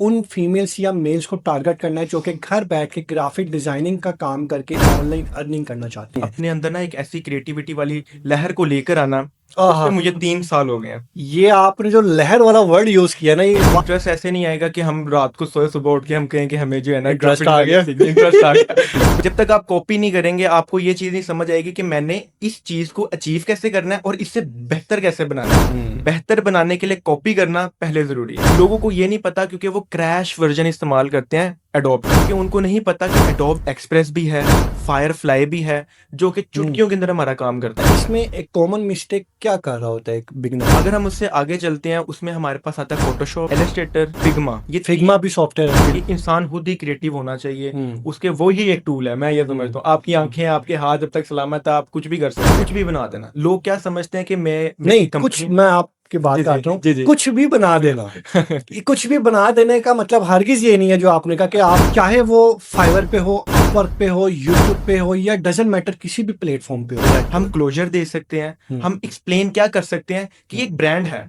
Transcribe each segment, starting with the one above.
उन फीमेल्स या मेल्स को टारगेट करना है जो कि घर बैठ के ग्राफिक डिजाइनिंग का काम करके ऑनलाइन अर्निंग करना चाहते हैं। अपने अंदर ना एक ऐसी क्रिएटिविटी वाली लहर को लेकर आना, आहा, उससे मुझे 3 साल हो गए हैं। ये आपने जो लहर वाला वर्ड यूज किया ना, ये इंटरेस्ट ऐसे नहीं आएगा कि हम रात को सोए सुबह उठ के हम कहें कि हमें जो है ना Interest ग्राफिक आ गया। इंटरेस्ट आ गया। जब तक आप कॉपी नहीं करेंगे आपको ये चीज नहीं समझ आएगी कि मैंने इस चीज को अचीव कैसे करना है और इससे बेहतर कैसे बनाना है। बेहतर बनाने के लिए कॉपी करना पहले जरूरी है। लोगों को ये नहीं पता क्योंकि वो क्रैश वर्जन इस्तेमाल करते हैं एडोब, क्योंकि उनको नहीं पता कि एडोब एक्सप्रेस भी है, फायरफ्लाई भी है, जो कि चुटकियों के अंदर हमारा काम करता है। इसमें एक कॉमन मिस्टेक क्या कर रहा होता है एक बिगनर? अगर हम उससे आगे चलते हैं, उसमें हमारे पास आता है फोटोशॉप, इलस्ट्रेटर, फिग्मा। ये फिग्मा भी सॉफ्टवेयर है। एक इंसान खुद ही क्रिएटिव होना चाहिए, उसके वो ही एक टूल है। मैं ये समझता हूँ आपकी आंखें आपके हाथ जब तक सलामत है आप कुछ भी कर सकते हैं, कुछ भी बना देना। लोग क्या समझते हैं कि नहीं, कुछ मैं आपकी बात काट रहा हूँ, कुछ भी बना देना। ये कुछ भी बना देने का मतलब हरगिज ये नहीं है जो आपने कहा कि आप चाहे वो फाइवर पे हो, अपवर्क पे हो, यूट्यूब पे हो, या डजंट मैटर किसी भी प्लेटफॉर्म पे हो, हम क्लोजर दे सकते हैं। हम एक्सप्लेन क्या कर सकते हैं कि एक ब्रांड है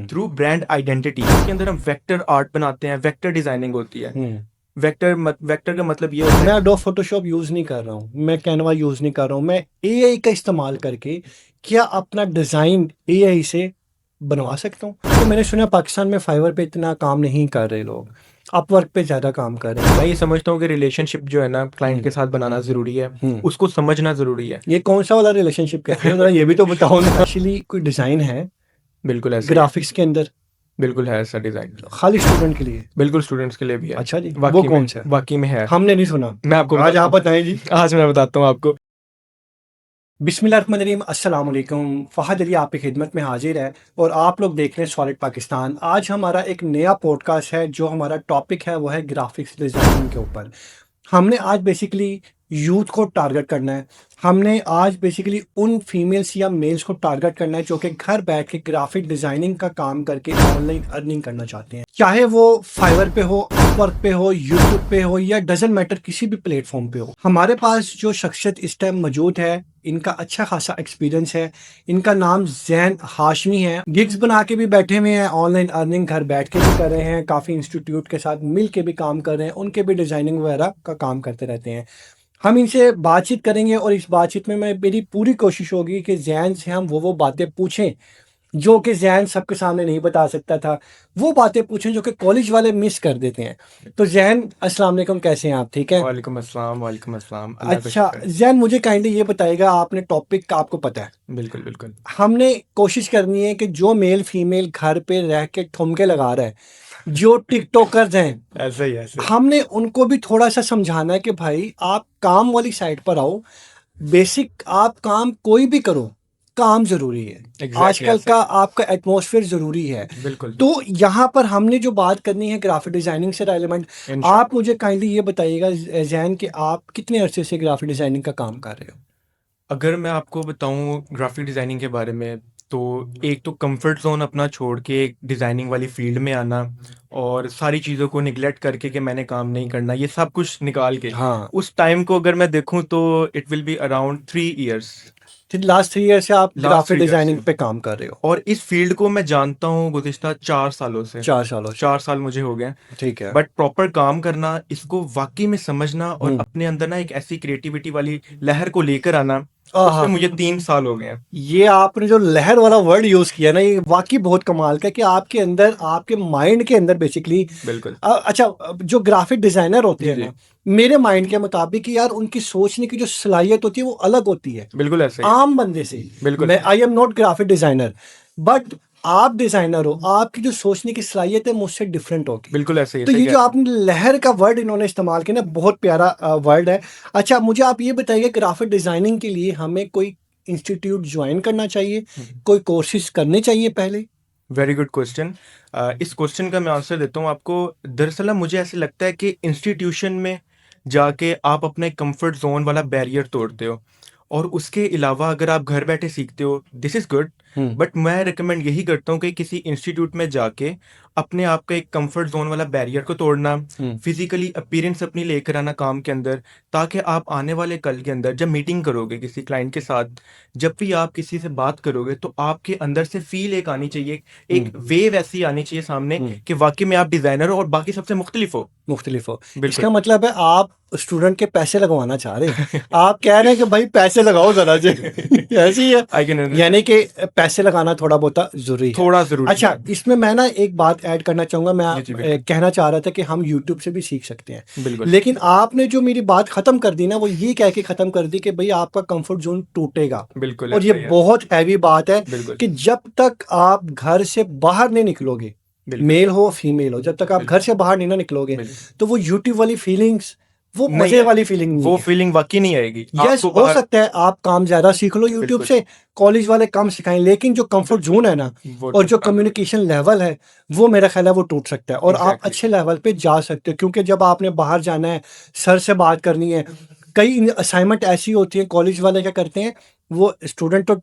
थ्रू ब्रांड आइडेंटिटी। इसके अंदर हम वेक्टर आर्ट बनाते हैं, वेक्टर डिजाइनिंग होती है। वेक्टर का मतलब ये होता है, मैं एडोब फोटोशॉप यूज नहीं कर रहा हूँ, मैं कैनवा यूज नहीं कर रहा हूँ, मैं एआई का इस्तेमाल करके क्या अपना डिजाइन एआई से बनवा सकता हूँ। तो मैंने सुना पाकिस्तान में फाइवर पे इतना काम नहीं कर रहे लोग, अपवर्क पे ज्यादा काम कर रहे हैं। मैं ये समझता हूँ कि रिलेशनशिप जो है ना क्लाइंट के साथ बनाना जरूरी है, उसको समझना जरूरी है। ये कौन सा वाला रिलेशनशिप कहते हैं, जरा ये भी तो बताओ ना। एक्चुअली कोई डिजाइन है बिल्कुल ऐसे ग्राफिक्स के अंदर, बिल्कुल है ऐसा डिजाइन, खाली स्टूडेंट के लिए? बिल्कुल स्टूडेंट्स के लिए भी है। अच्छा जी, वाकई वो में, कौन सा है? वाकई में है। हमने नहीं सुना, मैं आपको आज आप बताएं जी। आज मैं बताता हूँ आपको। बिस्मिल्लाहिर्रहमानिर्रहीम, अस्सलाम वालेकुम। फ़हद अली आपकी खिदमत में हाजिर है और आप लोग देख रहे हैं सॉलिड पाकिस्तान। आज हमारा एक नया पॉडकास्ट है, जो हमारा टॉपिक है वो है ग्राफिक्स डिज़ाइनिंग के ऊपर। हमने आज बेसिकली यूथ को टारगेट करना है। हमने आज बेसिकली उन फीमेल्स या मेल्स को टारगेट करना है जो कि घर बैठ के ग्राफिक डिजाइनिंग का काम करके ऑनलाइन अर्निंग करना चाहते हैं, चाहे वो फाइवर पे हो, अपवर्क पे हो, यूट्यूब पे हो, या डजंट मैटर किसी भी प्लेटफॉर्म पे हो। हमारे पास जो शख्सियत इस टाइम मौजूद है, इनका अच्छा खासा एक्सपीरियंस है। इनका नाम जैन हाशमी है। गिग्स बना के भी बैठे हुए हैं, ऑनलाइन अर्निंग घर बैठ के भी कर रहे हैं, काफ़ी इंस्टीट्यूट के साथ मिल के भी काम कर रहे हैं, उनके भी डिज़ाइनिंग वगैरह का काम करते रहते हैं। हम इनसे बातचीत करेंगे और इस बातचीत में मेरी पूरी कोशिश होगी कि जैन से हम वो बातें पूछें जो कि जैन सबके सामने नहीं बता सकता था, वो बातें पूछें जो कि कॉलेज वाले मिस कर देते हैं। तो जैन, अस्सलाम वालेकुम, कैसे हैं आप? ठीक है। वालेकुम अस्सलाम, वालेकुम अस्सलाम, अल्लाह का अच्छा शुक्र है। जैन, मुझे काइंडली ये बताइएगा, आपने टॉपिक का आपको पता है, बिल्कुल बिल्कुल। हमने कोशिश करनी है कि जो मेल फीमेल घर पे रह के ठुमके लगा रहा है, जो टिकटॉकर्स हैं, ऐसा ही ऐसे हमने उनको भी थोड़ा सा समझाना है कि भाई आप काम वाली साइड पर आओ। बेसिक आप काम कोई भी करो, काम जरूरी है। Exactly आजकल ऐसा का आपका एटमॉस्फेयर जरूरी है। बिल्कुल। तो यहाँ पर हमने जो बात करनी है ग्राफिक डिजाइनिंग से रेलेवेंट, आप मुझे काइंडली ये बताइएगा जैन कि आप कितने अरसे से ग्राफिक डिजाइनिंग का काम कर रहे हो? अगर मैं आपको बताऊं ग्राफिक डिजाइनिंग के बारे में, तो एक तो कंफर्ट जोन अपना छोड़ के एक डिजाइनिंग वाली फील्ड में आना और सारी चीज़ों को निगलेक्ट करके कि मैंने काम नहीं करना, ये सब कुछ निकाल के हाँ, उस टाइम को अगर मैं देखूं तो it will be around 3 years. Last 3 year से आप लास्ट ग्राफिक 3 इयर्स डिजाइनिंग पे काम कर रहे हो? और इस फील्ड को मैं जानता हूँ गुज़िश्ता 4 सालों से। 4 सालों से? 4 साल मुझे हो गए। ठीक है। बट प्रॉपर काम करना, इसको वाकई में समझना और अपने अंदर ना एक ऐसी क्रिएटिविटी वाली लहर को लेकर आना, उसमें आहा, मुझे 3 साल हो गए हैं। ये आपने जो लहर वाला वर्ड यूज किया ना, ये वाकई बहुत कमाल का है कि आपके अंदर, आपके माइंड के अंदर बेसिकली बिल्कुल अच्छा, जो ग्राफिक डिजाइनर होते जी हैं जी ना, मेरे माइंड के मुताबिक यार उनकी सोचने की जो सलाहियत होती है वो अलग होती है बिल्कुल ऐसे ही आम बंदे से। बिल्कुल मैं I am not graphic designer, but आप डिजाइनर हो, आपकी जो सोचने की सलाहियत है मुझसे डिफरेंट होगी। बिल्कुल ऐसे ही तो सही ये कह जो रहे हैं। आपने लहर का वर्ड इन्होंने इस्तेमाल किया ना, बहुत प्यारा वर्ड है। अच्छा, मुझे आप ये बताइए, ग्राफिक डिजाइनिंग के लिए हमें कोई इंस्टीट्यूट ज्वाइन करना चाहिए, कोई कोर्सेज करने चाहिए पहले? Very good question. इस क्वेश्चन का मैं आंसर देता हूँ आपको। दरअसल मुझे ऐसे लगता है कि इंस्टीट्यूशन में जाके आप अपने कंफर्ट जोन वाला बैरियर तोड़ते हो और उसके अलावा अगर आप घर बैठे सीखते हो, दिस इज़ गुड। बट मैं रिकमेंड यही करता हूँ कि किसी इंस्टीट्यूट में जाके अपने आप का एक कंफर्ट जोन वाला बैरियर को तोड़ना, हम्म, फिजिकली अपीयरेंस अपनी लेकर आना काम के अंदर, ताकि आप आने वाले कल के अंदर जब मीटिंग करोगे किसी क्लाइंट के साथ, जब भी आप किसी से बात करोगे तो आपके अंदर से फील एक आनी चाहिए, एक हम्म, वेव ऐसी आनी चाहिए सामने हम्म, कि वाकई में आप डिजाइनर हो और बाकी सबसे मुख्तलिफ हो। मुख्तलिफ हो। बिल्कुल। इसका मतलब है आप स्टूडेंट के पैसे लगवाना चाह रहे हैं। आप कह रहे हैं कि भाई पैसे लगाओ जरा जी। ऐसी ही है। आई कैन यानी कि पैसे लगाना थोड़ा बहुत जरूरी है। थोड़ा जरूरी अच्छा, है। इसमें मैं ना एक बात ऐड करना चाहूंगा। मैं जी जी बिल्कुल कहना चाह रहा था कि हम यूट्यूब से भी सीख सकते हैं, बिल्कुल लेकिन आपने जो मेरी बात खत्म कर दी ना, वो ये कह के खत्म कर दी कि भाई आपका कंफर्ट जोन टूटेगा। बिल्कुल और ये ऐसा ही है। बहुत हैवी बात है बिल्कुल कि जब तक आप घर से बाहर नहीं निकलोगे, बिल्कुल मेल हो फीमेल हो, जब तक आप घर बिल्कुल से बाहर नहीं ना निकलोगे, बिल्कुल तो वो यूट्यूब वाली फीलिंग्स, वो नहीं मजे है, वाली फीलिंग नहीं वो है। फीलिंग वाकई नहीं आएगी यस, आपको हो बाहर। सकता है आप काम ज्यादा सीख लो यूट्यूब बिल्कुल से, कॉलेज वाले कम सिखाएं, लेकिन जो कंफर्ट बिल्कुल जोन है ना, वो और जो टूटना। कम्युनिकेशन लेवल है, वो मेरा ख्याल है वो टूट सकता है और आप एग्जैक्टली अच्छे लेवल पे जा सकते हो। क्योंकि जब आपने बाहर जाना है, सर से बात करनी है, कई असाइनमेंट ऐसी होती है, कॉलेज वाले क्या करते हैं, वो स्टूडेंट तो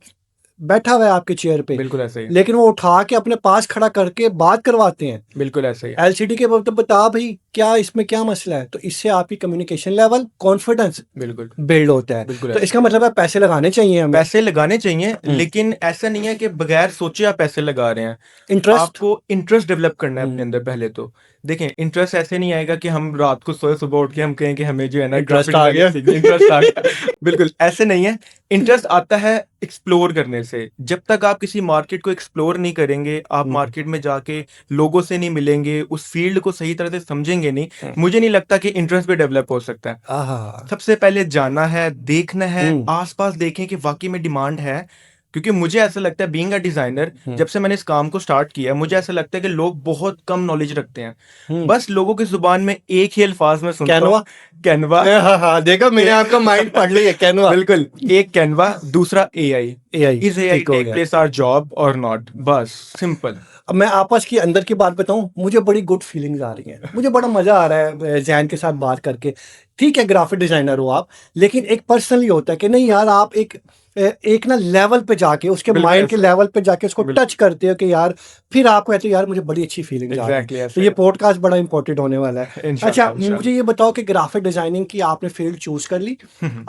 बैठा हुआ है आपके चेयर पे, बिल्कुल ऐसा ही है। लेकिन वो उठा के अपने पास खड़ा करके बात करवाते हैं बिल्कुल ऐसा ही है। एलसीडी के, तो बता भाई क्या इसमें क्या मसला है। तो इससे आपकी कम्युनिकेशन लेवल, कॉन्फिडेंस बिल्कुल बिल्ड होता है। बिल्कुल तो ऐसा। इसका मतलब है पैसे लगाने चाहिए हमें। पैसे लगाने चाहिए, हम्म, लेकिन ऐसा नहीं है कि बगैर सोचे आप पैसे लगा रहे हैं। इंटरेस्ट। आपको इंटरेस्ट डेवलप करना है अपने हम्म, अंदर पहले तो। देखें, इंटरेस्ट ऐसे नहीं आएगा कि हम रात को सोए सुबह उठ के हम कहें कि हमें जो है ना इंटरेस्ट ग्राफिक आ डिजाइनिंग गया। सीखनी, इंटरेस्ट आ गया। बिल्कुल ऐसे नहीं है। इंटरेस्ट आता है एक्सप्लोर करने से। जब तक आप किसी मार्केट को एक्सप्लोर नहीं करेंगे, आप हम्म, मार्केट में जाके लोगों से नहीं मिलेंगे, उस फील्ड को सही तरह से समझेंगे नहीं, हम्म, मुझे नहीं लगता कि इंटरेस्ट भी डेवलप हो सकता है। आहा, सबसे पहले जाना है, देखना है, हम्म, आसपास देखें कि वाकई में डिमांड है। क्योंकि मुझे ऐसा लगता है बीइंग अ डिजाइनर, हम्म, जब से मैंने इस काम को स्टार्ट किया, मुझे ऐसा लगता है कि लोग बहुत कम नॉलेज रखते हैं। हम्म, बस लोगों की जुबान में एक ही अल्फाज में सुनता हूँ, कैनवा। कैनवा। हाँ हाँ, देखा मैंने आपका माइंड पढ़ लिया, कैनवा। बिल्कुल, एक कैनवा, दूसरा एआई। एआई इज एआई ठीक हो टेक गया। प्लेस आवर जॉब और नॉट? बस सिंपल। अब मैं आपस की अंदर की बात बताऊं, मुझे बड़ी गुड फीलिंग्स आ रही हैं, मुझे बड़ा मजा आ रहा है जैन के साथ बात करके। ठीक है, ग्राफिक डिजाइनर हो आप, लेकिन एक पर्सनली होता है कि नहीं यार, आप एक ना लेवल पे जाके, उसके बिल्कुल माइंड के ऐसा। लेवल पे जाके उसको बिल्कुल टच करते हो कि यार, फिर आपको कहते हो यार मुझे बड़ी अच्छी फीलिंग्स आ रही हैं। एग्जैक्टली तो ऐसा ये ही पॉडकास्ट बड़ा इंपॉर्टेंट होने वाला है। है। अच्छा, इंशाल्लाह मुझे इंशाल्लाह। ये बताओ कि ग्राफिक डिजाइनिंग की आपने फील्ड चूज कर ली,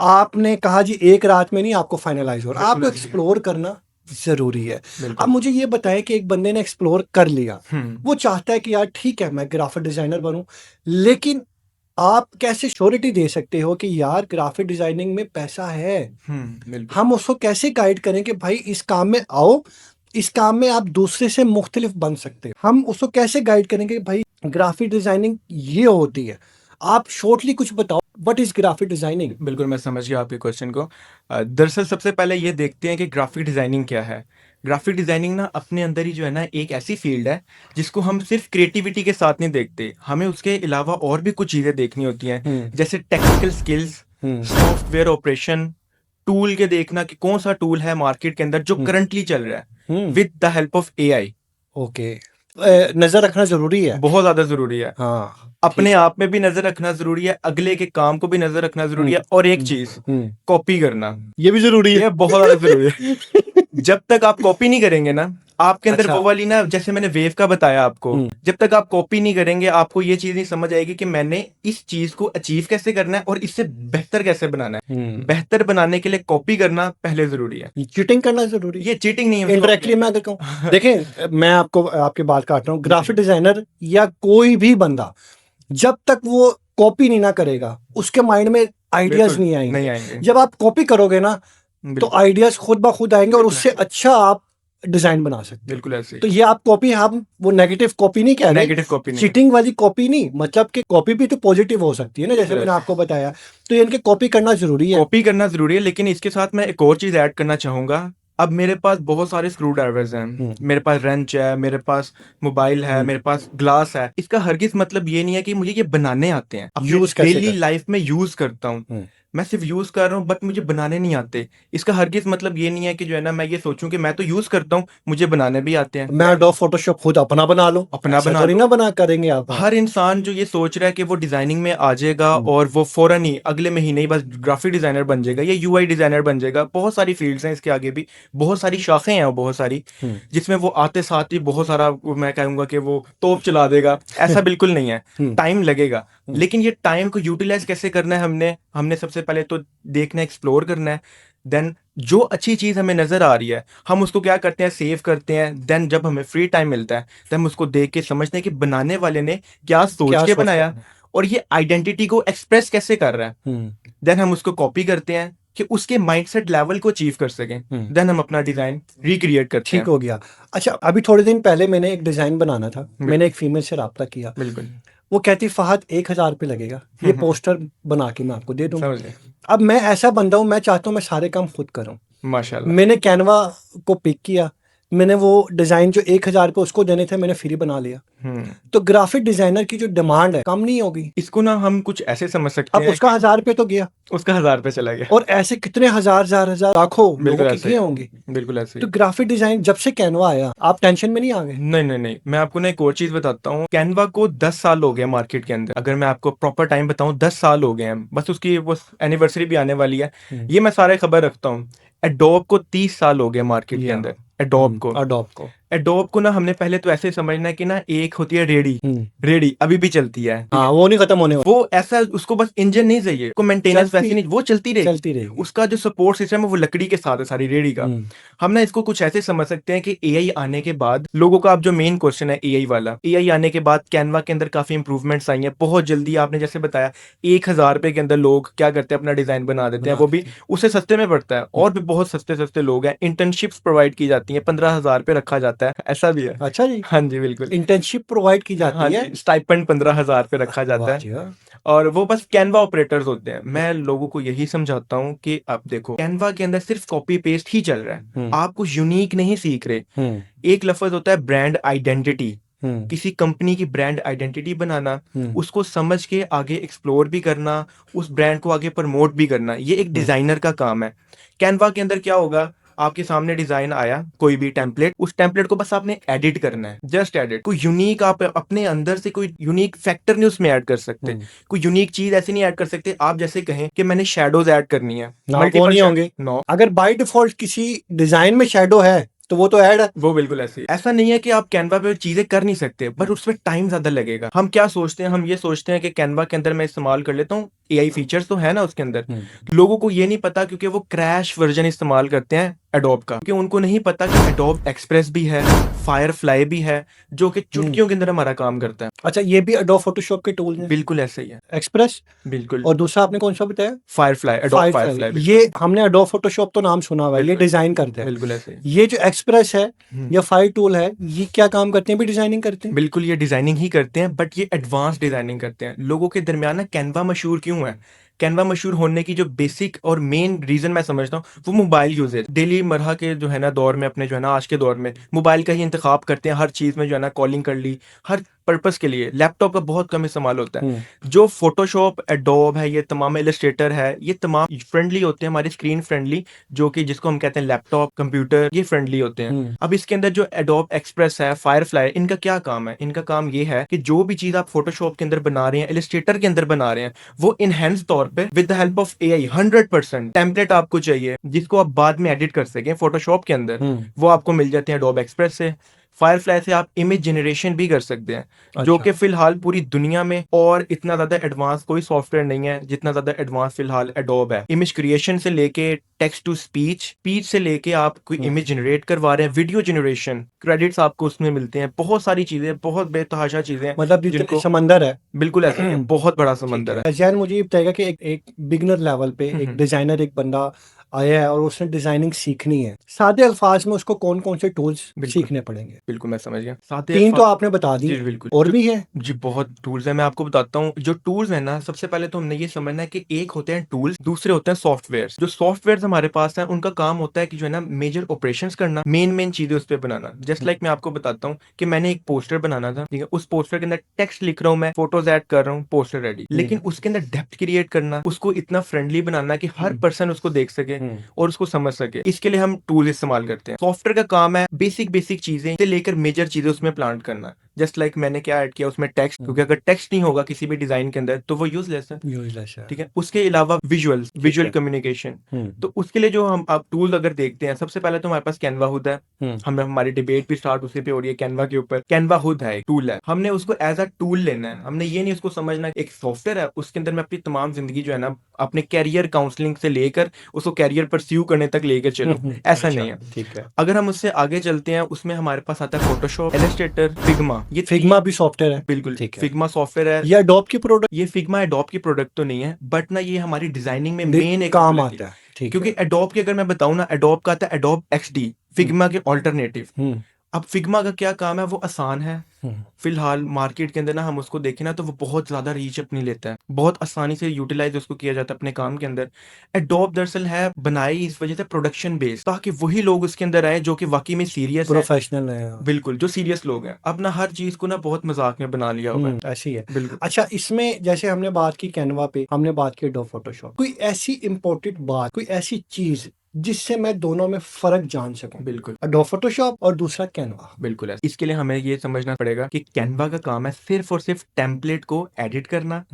आपने कहा जी एक रात में नहीं आपको फाइनलाइज हो रहा, बिल्कुल आपको ऐसा ही है। एक्सप्लोर करना जरूरी है। अब बिल्कुल। मुझे ये बताएं कि एक बंदे ने एक्सप्लोर कर लिया, हम्म वो चाहता है कि यार ठीक है मैं ग्राफिक डिजाइनर बनूं, लेकिन आप कैसे श्योरिटी दे सकते हो कि यार ग्राफिक डिजाइनिंग में पैसा है? बिल्कुल हम उसको कैसे गाइड करें कि भाई इस काम में आओ, इस काम में आप दूसरे से मुख्तलिफ बन सकते हो? हम उसको कैसे गाइड करेंगे कि भाई ग्राफिक डिजाइनिंग ये होती है? आप शॉर्टली कुछ बताओ, व्हाट इज ग्राफिक डिजाइनिंग? बिल्कुल, मैं समझ गया आपके क्वेश्चन को। दरअसल सबसे पहले ये देखते हैं कि ग्राफिक डिज़ाइनिंग क्या है। ग्राफिक डिज़ाइनिंग ना अपने अंदर ही जो है ना एक ऐसी फील्ड है जिसको हम सिर्फ क्रिएटिविटी के साथ नहीं देखते, हमें उसके अलावा और भी कुछ चीज़ें देखनी होती हैं, हम्म, जैसे टेक्निकल स्किल्स, हम्म, सॉफ्टवेयर ऑपरेशन, टूल के देखना कि कौन सा टूल है मार्केट के अंदर जो हम्म, करंटली चल रहा है, hmm, with the help of AI. Okay, नजर रखना जरूरी है। बहुत ज़्यादा ज़रूरी है। हाँ, अपने ठीक। आप में भी नज़र रखना ज़रूरी है, अगले के काम को भी नज़र रखना ज़रूरी हम्म, है, और एक हम्म, चीज़, हम्म, कॉपी करना। ये भी जरूरी ये बहुत ज्यादा जरूरी है। है। जब तक आप कॉपी नहीं करेंगे ना, आपके अंदर अच्छा। वो वाली ना, जैसे मैंने वेव का बताया आपको, हम्म, जब तक आप कॉपी नहीं करेंगे आपको ये चीज नहीं समझ आएगी कि मैंने इस चीज को अचीव कैसे करना है और इससे बेहतर कैसे बनाना है। हम्म, बेहतर बनाने के लिए कॉपी करना पहले जरूरी है। चीटिंग करना जरूरी है। ये चीटिंग नहीं है उसको इंडायरेक्टली मैं अगर कहूँ, देखें मैं आपको आपकी बात काट रहा हूँ, ग्राफिक डिजाइनर या कोई भी बंदा जब तक वो कॉपी नहीं ना करेगा, उसके माइंड में आइडियाज बिल्कुल नहीं नहीं आएंगे। आएंगे। जब आप कॉपी करोगे ना, तो बिल्कुल आइडियाज खुद ब खुद आएंगे और बिल्कुल उससे ऐसे ही। अच्छा आप डिजाइन बना सकते हो। बिल्कुल ऐसे तो ये आप कॉपी, हम वो नेगेटिव कॉपी नहीं कह ही, रहे, नेगेटिव कॉपी नहीं है। चीटिंग वाली कॉपी नहीं, मतलब कि कॉपी भी तो पॉजिटिव हो सकती है ना, जैसे बिल्कुल मैंने ऐसे। आपको बताया। तो इनके कॉपी करना जरूरी है। कॉपी करना जरूरी है, लेकिन इसके साथ मैं एक और चीज ऐड करना चाहूंगा। अब मेरे पास बहुत सारे स्क्रू ड्राइवर्स हैं, हम्म, मेरे पास रेंच है, मेरे पास मोबाइल है, हम्म, मेरे पास ग्लास है। इसका हरगिज मतलब ये नहीं है कि मुझे ये बनाने आते हैं, अपने यूज कैसे डेली कर। लाइफ में यूज करता हूँ। हम्म, मैं सिर्फ यूज कर रहा हूँ बट मुझे बनाने नहीं आते। इसका हरगिज मतलब ये नहीं है कि जो है ना मैं ये सोचूं कि मैं तो यूज करता हूँ, मुझे बनाने भी आते हैं। मैं एडोब फोटोशॉप खुद अपना बना लो, अपना ऐसा बना थोड़ी लो। ना बना करेंगे आप। हर इंसान जो ये सोच रहा है कि वो डिजाइनिंग में आ जाएगा हम्म, और वो फौरन ही अगले महीने ही बस ग्राफिक डिजाइनर बन जाएगा या यूआई डिजाइनर बन जाएगा। बहुत सारी फील्ड्स हैं इसके आगे भी, बहुत सारी शाखें हैं, बहुत सारी, हम्म, जिसमें वो आते साथ ही बहुत सारा मैं कहूंगा कि वो तोप चला देगा। ऐसा बिल्कुल नहीं है, हम्म, टाइम लगेगा। हम्म, लेकिन ये टाइम को यूटिलाइज कैसे करना है, हमने हमने सबसे पहले तो देखना है, एक्सप्लोर करना है। देन जो अच्छी चीज हमें नजर आ रही है हम उसको क्या करते हैं, सेव करते हैं। देन जब हमें फ्री टाइम मिलता है तो हम उसको देख के समझते हैं कि बनाने वाले ने क्या सोच क्या के सोच बनाया रहे हैं। और ये आइडेंटिटी को एक्सप्रेस कैसे कर रहा है। हम्म, देन हम उसको कॉपी करते हैं कि उसके माइंडसेट लेवल को अचीव कर सकें। हम्म, देन हम अपना डिजाइन रिक्रिएट करते ठीक हैं। हो गया। अच्छा, अभी थोड़े दिन पहले मैंने एक डिजाइन बनाना था, मैंने बिल्कुल। एक फीमेल से रब्ता किया। बिल्कुल। वो कहती फहद 1,000 रुपये लगेगा, ये पोस्टर बना के मैं आपको दे दूंगी। समझ गए। अब मैं ऐसा बंदा हूँ, मैं चाहता हूँ मैं सारे काम खुद करूँ। माशाल्लाह। मैंने कैनवा को पिक किया, मैंने वो डिज़ाइन जो 1,000 रुपये उसको देने थे मैंने फ्री बना लिया। हम्म। तो ग्राफिक डिज़ाइनर की जो डिमांड है कम नहीं होगी। इसको ना हम कुछ ऐसे समझ सकते अब हैं उसका 1,000 रुपये तो गया, उसका 1000 रुपये चला गया। और ऐसे कितने हजार हजार हजार लाखों लोगों बिल्कुल के ऐसे ही गए है। होंगे। बिल्कुल ऐसे ही तो है। ग्राफिक डिजाइन जब से कैनवा आया आप टेंशन में नहीं आ गए? नहीं नहीं नहीं, मैं आपको ना एक और चीज बताता हूँ। कैनवा को 10 साल हो गए मार्केट के अंदर। अगर मैं आपको प्रॉपर टाइम बताऊं, 10 साल हो गए हैं, बस उसकी वो एनिवर्सरी भी आने वाली है। ये मैं सारे खबर रखता हूँ। एडोब को 30 साल हो गए मार्केट के या अंदर। एडोब को, अडोप को। एडोब को ना हमने पहले तो ऐसे समझना है कि ना एक होती है रेडी, हम्म, रेडी अभी भी चलती है, ठीक हाँ है। वो नहीं खत्म होने वाला, वो ऐसा, उसको बस इंजन नहीं चाहिए, उसको मेंटेनेंस चलती वैसी नहीं, वो चलती रहेगी। चलती रहेगी। उसका जो सपोर्ट सिस्टम है वो लकड़ी के साथ है सारी रेडी का। हम्म, हम ना इसको कुछ ऐसे समझ सकते हैं कि एआई आने के बाद लोगों का, अब जो मेन क्वेश्चन है एआई वाला, एआई आने के बाद कैनवा के अंदर काफी इंप्रूवमेंट्स आई हैं बहुत जल्दी। आपने जैसे बताया 1,000 रुपए के अंदर लोग क्या करते हैं, अपना डिजाइन बना देते हैं, बना वो भी देते हैं। उससे सस्ते में पड़ता है। और भी बहुत सस्ते सस्ते लोग हैं। इंटर्नशिप्स प्रोवाइड की जाती हैं, 15,000 रुपये रखा जाता है, ऐसा भी है। अच्छा जी, हाँ जी बिल्कुल। इंटर्नशिप प्रोवाइड की हाँ जाती है। जी, स्टाइपेंड 15,000 रुपये रखा जाता वाह है। जी वाह। और वो बस कैनवा ऑपरेटर्स होते हैं। मैं लोगों को यही समझाता हूँ कि आप देखो, कैनवा के अंदर सिर्फ कॉपी पेस्ट ही चल रहा है, हम्म, आप कुछ यूनिक नहीं सीख रहे। हम्म, एक लफ्ज होता है ब्रांड आइडेंटिटी, हम्म, किसी कंपनी की ब्रांड आइडेंटिटी बनाना, हम्म, उसको समझ के आगे एक्सप्लोर भी करना, उस ब्रांड को आगे प्रमोट भी करना, ये एक हम्म, डिजाइनर का काम है। कैनवा के अंदर क्या होगा, आपके सामने डिजाइन आया, कोई भी टेम्पलेट, उस टेम्पलेट को बस आपने एडिट करना है, जस्ट एडिट। कोई यूनिक, आप अपने अंदर से कोई यूनिक फैक्टर नहीं उसमें ऐड कर सकते, हम्म। कोई यूनिक चीज ऐसे नहीं ऐड कर सकते। आप जैसे कहें कि मैंने शेडोज ऐड करनी है, ना वो मल्टीपल नहीं होंगे। नो, अगर बाय डिफॉल्ट किसी डिजाइन में शेडो है तो वो तो ऐड है। वो बिल्कुल ऐसे ही। ऐसा नहीं है कि आप कैनवा पे चीजें कर नहीं सकते, बट उसमें टाइम ज्यादा लगेगा। हम क्या सोचते हैं, हम ये सोचते हैं कि कैनवा के अंदर मैं इस्तेमाल कर लेता हूँ, एआई फीचर्स तो है ना उसके अंदर। हम्म, लोगों को ये नहीं पता क्योंकि वो क्रैश वर्जन इस्तेमाल करते हैं एडोब का, क्योंकि उनको नहीं पता कि एडोब एक्सप्रेस भी है, फायरफ्लाई भी है, जो कि हम्म। चुटकियों के अंदर हमारा काम करता है। अच्छा, ये भी एडोब फोटोशॉप के टूल हैं, बिल्कुल ऐसे ही है। एक्सप्रेस। बिल्कुल। और दूसरा आपने कौन सा बताया? Firefly, adobe Firefly. फायरफ्लाई, बिल्कुल। ये हमने एडोब फोटोशॉप तो नाम सुना हुआ है, ये बिल्कुल। डिजाइन करते हैं। बिल्कुल ऐसे ही। ये जो एक्सप्रेस है हम्म। या फायर टूल है, ये क्या काम करते हैं? भी डिजाइनिंग करते हैं। बिल्कुल, ये डिजाइनिंग ही करते हैं, बट ये एडवांस डिजाइनिंग करते हैं। लोगों के दरमियान ना कैनवा मशहूर क्यों है, कैनवा मशहूर होने की जो बेसिक और मेन रीजन मैं समझता हूँ वो मोबाइल यूजेज। डेली मरहा के जो है ना दौर में, अपने जो है ना आज के दौर में मोबाइल का ही इंतखाब करते हैं हर चीज में, जो है ना कॉलिंग कर ली, हर पर्पस के लिए लैपटॉप का बहुत कम इस्तेमाल होता है। जो फोटोशॉप, एडोब है, ये तमाम इलस्ट्रेटर है, ये तमाम फ्रेंडली होते हैं, हमारी स्क्रीन फ्रेंडली, जो कि जिसको हम कहते हैं लैपटॉप, कंप्यूटर, ये फ्रेंडली होते हैं। अब इसके अंदर जो एडोब एक्सप्रेस है, फायरफ्लाई, इनका क्या काम है? इनका काम ये है कि जो भी चीज आप फोटोशॉप के अंदर बना रहे हैं, इलस्ट्रेटर के अंदर बना रहे हैं, वो इनहेंस तौर पे with the help of AI 100% template आपको चाहिए जिसको आप बाद में एडिट कर सकें फोटोशॉप के अंदर, वो आपको मिल जाते हैं एडोब एक्सप्रेस से। फायरफ्लाई से आप इमेज जनरेशन भी कर सकते हैं, जो अच्छा। कि फिलहाल पूरी दुनिया में और इतना ज्यादा एडवांस कोई सॉफ्टवेयर नहीं है जितना ज्यादा एडवांस फिलहाल एडोब है। इमेज क्रिएशन से लेके टेक्स्ट टू स्पीच, स्पीच से लेके आप कोई इमेज जनरेट करवा रहे हैं, वीडियो जनरेशन, क्रेडिट्स आपको उसमें मिलते हैं, बहुत सारी चीजें, बहुत बेतहाशा चीजें हैं मतलब जितने जिनको, समंदर है। बिल्कुल ऐसे ही है, बहुत बड़ा ठीक समंदर है। है जैन, मुझे ये बताएगा कि एक बिगिनर लेवल पे एक डिजाइनर, एक बंदा आया है और उसने डिजाइनिंग सीखनी है, सादे अल्फाज में उसको कौन कौन से टूल्स बिल्कुल। सीखने पड़ेंगे? बिल्कुल मैं समझ गया। साथ ही 3 तो आपने बता जी दिए, बिल्कुल। और जो भी है? जी बहुत टूल्स हैं, मैं आपको बताता हूँ। जो टूल्स हैं ना, सबसे पहले तो हमने ये समझना है कि एक होते हैं टूल्स, दूसरे होते हैं सॉफ्टवेयर्स। जो सॉफ्टवेयर्स हमारे पास हैं, उनका काम होता है कि जो है ना मेजर ऑपरेशंस करना, मेन चीजें उस पे बनाना। जस्ट लाइक मैं आपको बताता हूँ कि मैंने एक पोस्टर बनाना था, ठीक है। उस पोस्टर के अंदर टेक्स्ट लिख रहा हूँ, मैं फोटोज ऐड कर रहा हूँ, पोस्टर रेडी। लेकिन उसके अंदर डेप्थ क्रिएट करना, उसको इतना फ्रेंडली बनाना कि हर पर्सन उसको देख सके और उसको समझ सके, इसके लिए हम टूल इस्तेमाल करते हैं। सॉफ्टवेयर का काम है बेसिक चीजें से लेकर मेजर चीजें उसमें प्लांट करना। जस्ट लाइक मैंने क्या ऐड किया उसमें, टेक्स्ट, क्योंकि अगर टेक्स्ट नहीं होगा किसी भी डिजाइन के अंदर तो वो यूजलेस है, यूजलेस है। ठीक है। उसके अलावा विजुअल है। कम्युनिकेशन। तो उसके लिए जो हम आप टूल अगर देखते हैं, सबसे पहले तो हमारे पास कैनवा हुड है। हम हमारी डिबेट भी स्टार्ट उसी पे हो रही है, कैनवा के ऊपर। कैनवा हुड है, एक टूल है, हमने उसको एज अ टूल लेना है। हमने ये नहीं उसको समझना एक सॉफ्टवेयर है, उसके अंदर मैं अपनी तमाम जिंदगी जो है ना अपने कैरियर काउंसलिंग से लेकर उसको कैरियर परस्यू करने तक लेकर चलूं, ऐसा नहीं है। ठीक है। अगर हम उससे आगे चलते हैं, उसमें हमारे पास आता है फोटोशॉप, इलस्ट्रेटर, फिग्मा। ये फिग्मा भी सॉफ्टवेयर है? बिल्कुल ठीक है। फिग्मा सॉफ्टवेयर है। ये अडोब की प्रोडक्ट ये फिग्मा एडोब की प्रोडक्ट तो नहीं है, बट ना ये हमारी डिजाइनिंग में मेन एक काम ability आता है, ठीक क्योंकि है। एडोब की अगर मैं बताऊं ना, एडोब का आता है एडोब XD, फिग्मा के ऑल्टरनेटिव। अब फिग्मा का क्या काम है, वो आसान है। फिलहाल मार्केट के अंदर ना हम उसको देखें ना तो वो बहुत ज्यादा रीच अपनी लेता है, बहुत आसानी से यूटिलाइज उसको किया जाता है अपने काम के अंदर। एडोब दरअसल है बनाई इस वजह से प्रोडक्शन बेस्ड, ताकि वही लोग उसके अंदर आए जो कि वाकई में सीरियस है, प्रोफेशनल है। बिल्कुल जो सीरियस लोग हैं। अब ना हर चीज को ना बहुत मजाक में बना लिया हुआ है, ऐसी है। बिल्कुल। अच्छा, इसमें जैसे हमने बात की कैनवा पे, हमने बात की एडोब फोटोशॉप, कोई ऐसी इंपॉर्टेंट बात, कोई ऐसी चीज जिससे मैं दोनों में फर्क जान सकूं? बिल्कुल एडोब फोटोशॉप और दूसरा कैनवा। बिल्कुल है। इसके लिए हमें ये समझना पड़ेगा कि कैनवा का काम है सिर्फ और सिर्फ टेम्पलेट को एडिट करना,